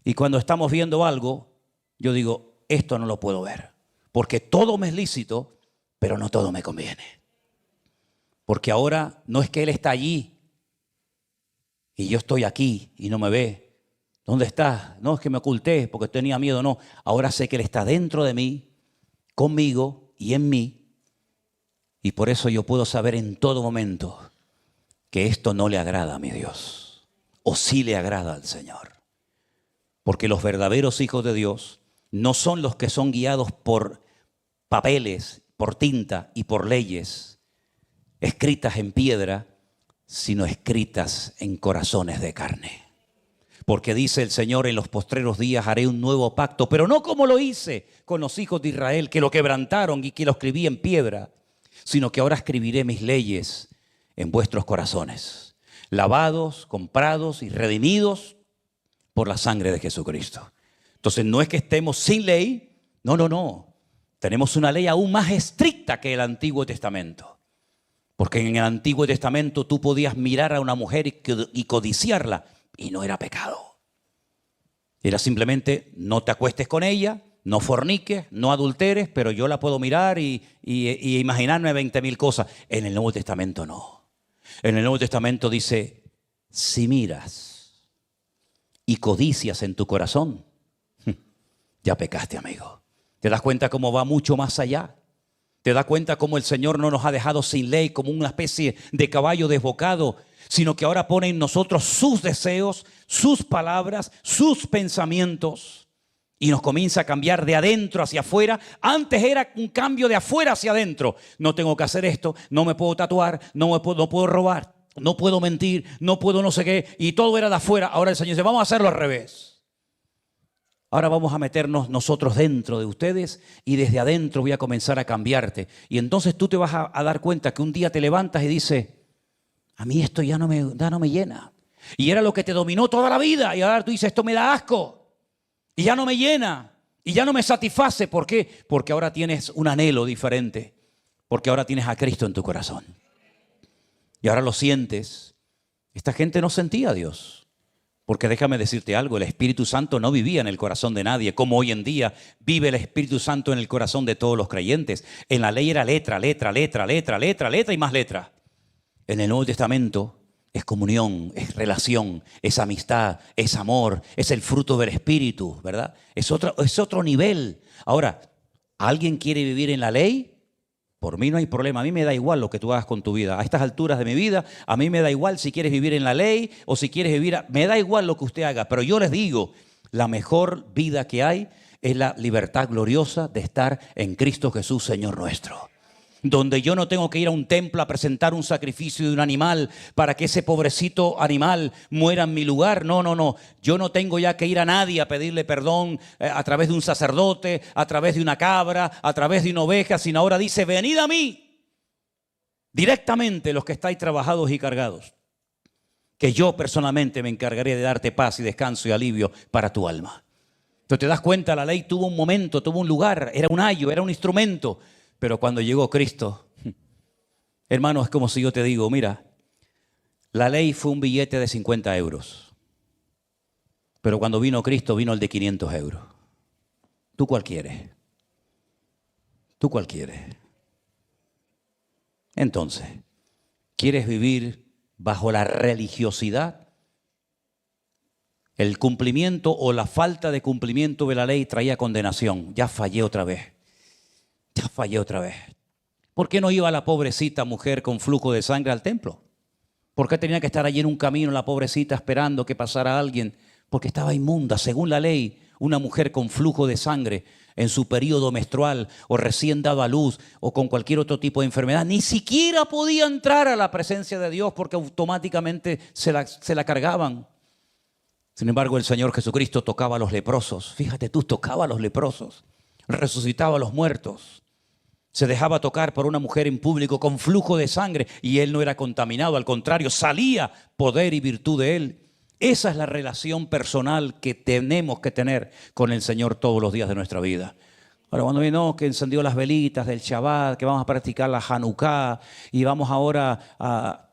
Y cuando estamos viendo algo, yo digo, esto no lo puedo ver. Porque todo me es lícito, pero no todo me conviene. Porque ahora no es que Él está allí y yo estoy aquí y no me ve. ¿Dónde está? No es que me oculté porque tenía miedo, no. Ahora sé que Él está dentro de mí, conmigo y en mí. Y por eso yo puedo saber en todo momento que esto no le agrada a mi Dios. O sí le agrada al Señor. Porque los verdaderos hijos de Dios no son los que son guiados por papeles, por tinta y por leyes escritas en piedra, sino escritas en corazones de carne. Porque dice el Señor, en los postreros días haré un nuevo pacto, pero no como lo hice con los hijos de Israel, que lo quebrantaron y que lo escribí en piedra, sino que ahora escribiré mis leyes en vuestros corazones, lavados, comprados y redimidos por la sangre de Jesucristo. Entonces no es que estemos sin ley, no. Tenemos una ley aún más estricta que el Antiguo Testamento. Porque en el Antiguo Testamento tú podías mirar a una mujer y codiciarla y no era pecado. Era simplemente no te acuestes con ella, no forniques, no adulteres, pero yo la puedo mirar y imaginarme 20.000 cosas. En el Nuevo Testamento no. En el Nuevo Testamento dice, si miras y codicias en tu corazón, ya pecaste, amigo. ¿Te das cuenta cómo va mucho más allá? ¿Te das cuenta cómo el Señor no nos ha dejado sin ley como una especie de caballo desbocado, sino que ahora pone en nosotros sus deseos, sus palabras, sus pensamientos y nos comienza a cambiar de adentro hacia afuera? Antes era un cambio de afuera hacia adentro. No tengo que hacer esto, no me puedo tatuar, no puedo robar, no puedo mentir, no puedo no sé qué, y todo era de afuera. Ahora el Señor dice, vamos a hacerlo al revés. Ahora vamos a meternos nosotros dentro de ustedes y desde adentro voy a comenzar a cambiarte. Y entonces tú te vas a dar cuenta que un día te levantas y dices, a mí esto ya no me llena. Y era lo que te dominó toda la vida. Y ahora tú dices, esto me da asco. Y ya no me llena. Y ya no me satisface. ¿Por qué? Porque ahora tienes un anhelo diferente. Porque ahora tienes a Cristo en tu corazón. Y ahora lo sientes. Esta gente no sentía a Dios. Porque déjame decirte algo, el Espíritu Santo no vivía en el corazón de nadie, como hoy en día vive el Espíritu Santo en el corazón de todos los creyentes. En la ley era letra y más letra. En el Nuevo Testamento es comunión, es relación, es amistad, es amor, es el fruto del Espíritu, ¿verdad? Es otro nivel. Ahora, ¿alguien quiere vivir en la ley? Por mí no hay problema, a mí me da igual lo que tú hagas con tu vida. A estas alturas de mi vida, a mí me da igual si quieres vivir en la ley o si quieres vivir... Me da igual lo que usted haga, pero yo les digo, la mejor vida que hay es la libertad gloriosa de estar en Cristo Jesús, Señor nuestro. Donde yo no tengo que ir a un templo a presentar un sacrificio de un animal para que ese pobrecito animal muera en mi lugar. No. Yo no tengo ya que ir a nadie a pedirle perdón a través de un sacerdote, a través de una cabra, a través de una oveja, sino ahora dice, venid a mí, directamente los que estáis trabajados y cargados, que yo personalmente me encargaré de darte paz y descanso y alivio para tu alma. Entonces te das cuenta, la ley tuvo un momento, tuvo un lugar, era un ayo, era un instrumento. Pero cuando llegó Cristo, hermano, es como si yo te digo, mira, la ley fue un billete de 50 euros. Pero cuando vino Cristo, vino el de 500 euros. ¿Tú cuál quieres? ¿Tú cuál quieres? Entonces, ¿quieres vivir bajo la religiosidad? El cumplimiento o la falta de cumplimiento de la ley traía condenación. Ya fallé otra vez. ¿Por qué no iba la pobrecita mujer con flujo de sangre al templo? ¿Por qué tenía que estar allí en un camino la pobrecita esperando que pasara alguien? Porque estaba inmunda. Según la ley, una mujer con flujo de sangre en su periodo menstrual o recién dado a luz o con cualquier otro tipo de enfermedad, ni siquiera podía entrar a la presencia de Dios porque automáticamente se la cargaban. Sin embargo, el Señor Jesucristo tocaba a los leprosos. Fíjate tú, tocaba a los leprosos. Resucitaba a los muertos. Se dejaba tocar por una mujer en público con flujo de sangre y él no era contaminado. Al contrario, salía poder y virtud de él. Esa es la relación personal que tenemos que tener con el Señor todos los días de nuestra vida. Ahora, cuando vino que encendió las velitas del Shabbat, que vamos a practicar la Hanukkah y vamos ahora a...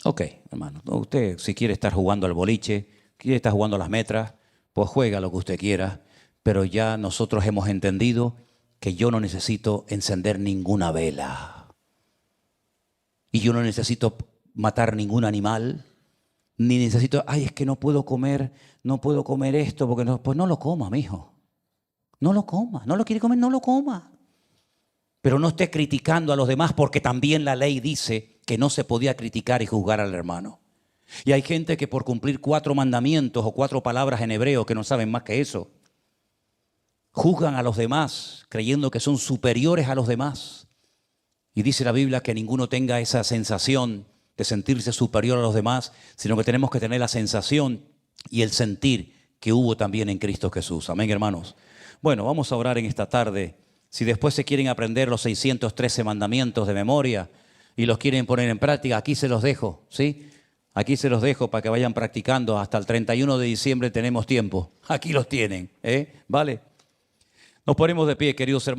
Ok, hermano, usted si quiere estar jugando al boliche, quiere estar jugando a las metras, pues juega lo que usted quiera, pero ya nosotros hemos entendido que yo no necesito encender ninguna vela y yo no necesito matar ningún animal, ni necesito, ay, es que no puedo comer esto, porque no, pues no lo coma, mijo. No lo coma, no lo quiere comer, no lo coma. Pero no esté criticando a los demás porque también la ley dice que no se podía criticar y juzgar al hermano. Y hay gente que por cumplir 4 mandamientos o 4 palabras en hebreo que no saben más que eso, juzgan a los demás creyendo que son superiores a los demás. Y dice la Biblia que ninguno tenga esa sensación de sentirse superior a los demás, sino que tenemos que tener la sensación y el sentir que hubo también en Cristo Jesús. Amén, hermanos. Bueno, vamos a orar en esta tarde. Si después se quieren aprender los 613 mandamientos de memoria y los quieren poner en práctica, aquí se los dejo, ¿sí? Aquí se los dejo para que vayan practicando. Hasta el 31 de diciembre tenemos tiempo. Aquí los tienen, ¿vale? Nos ponemos de pie, queridos hermanos.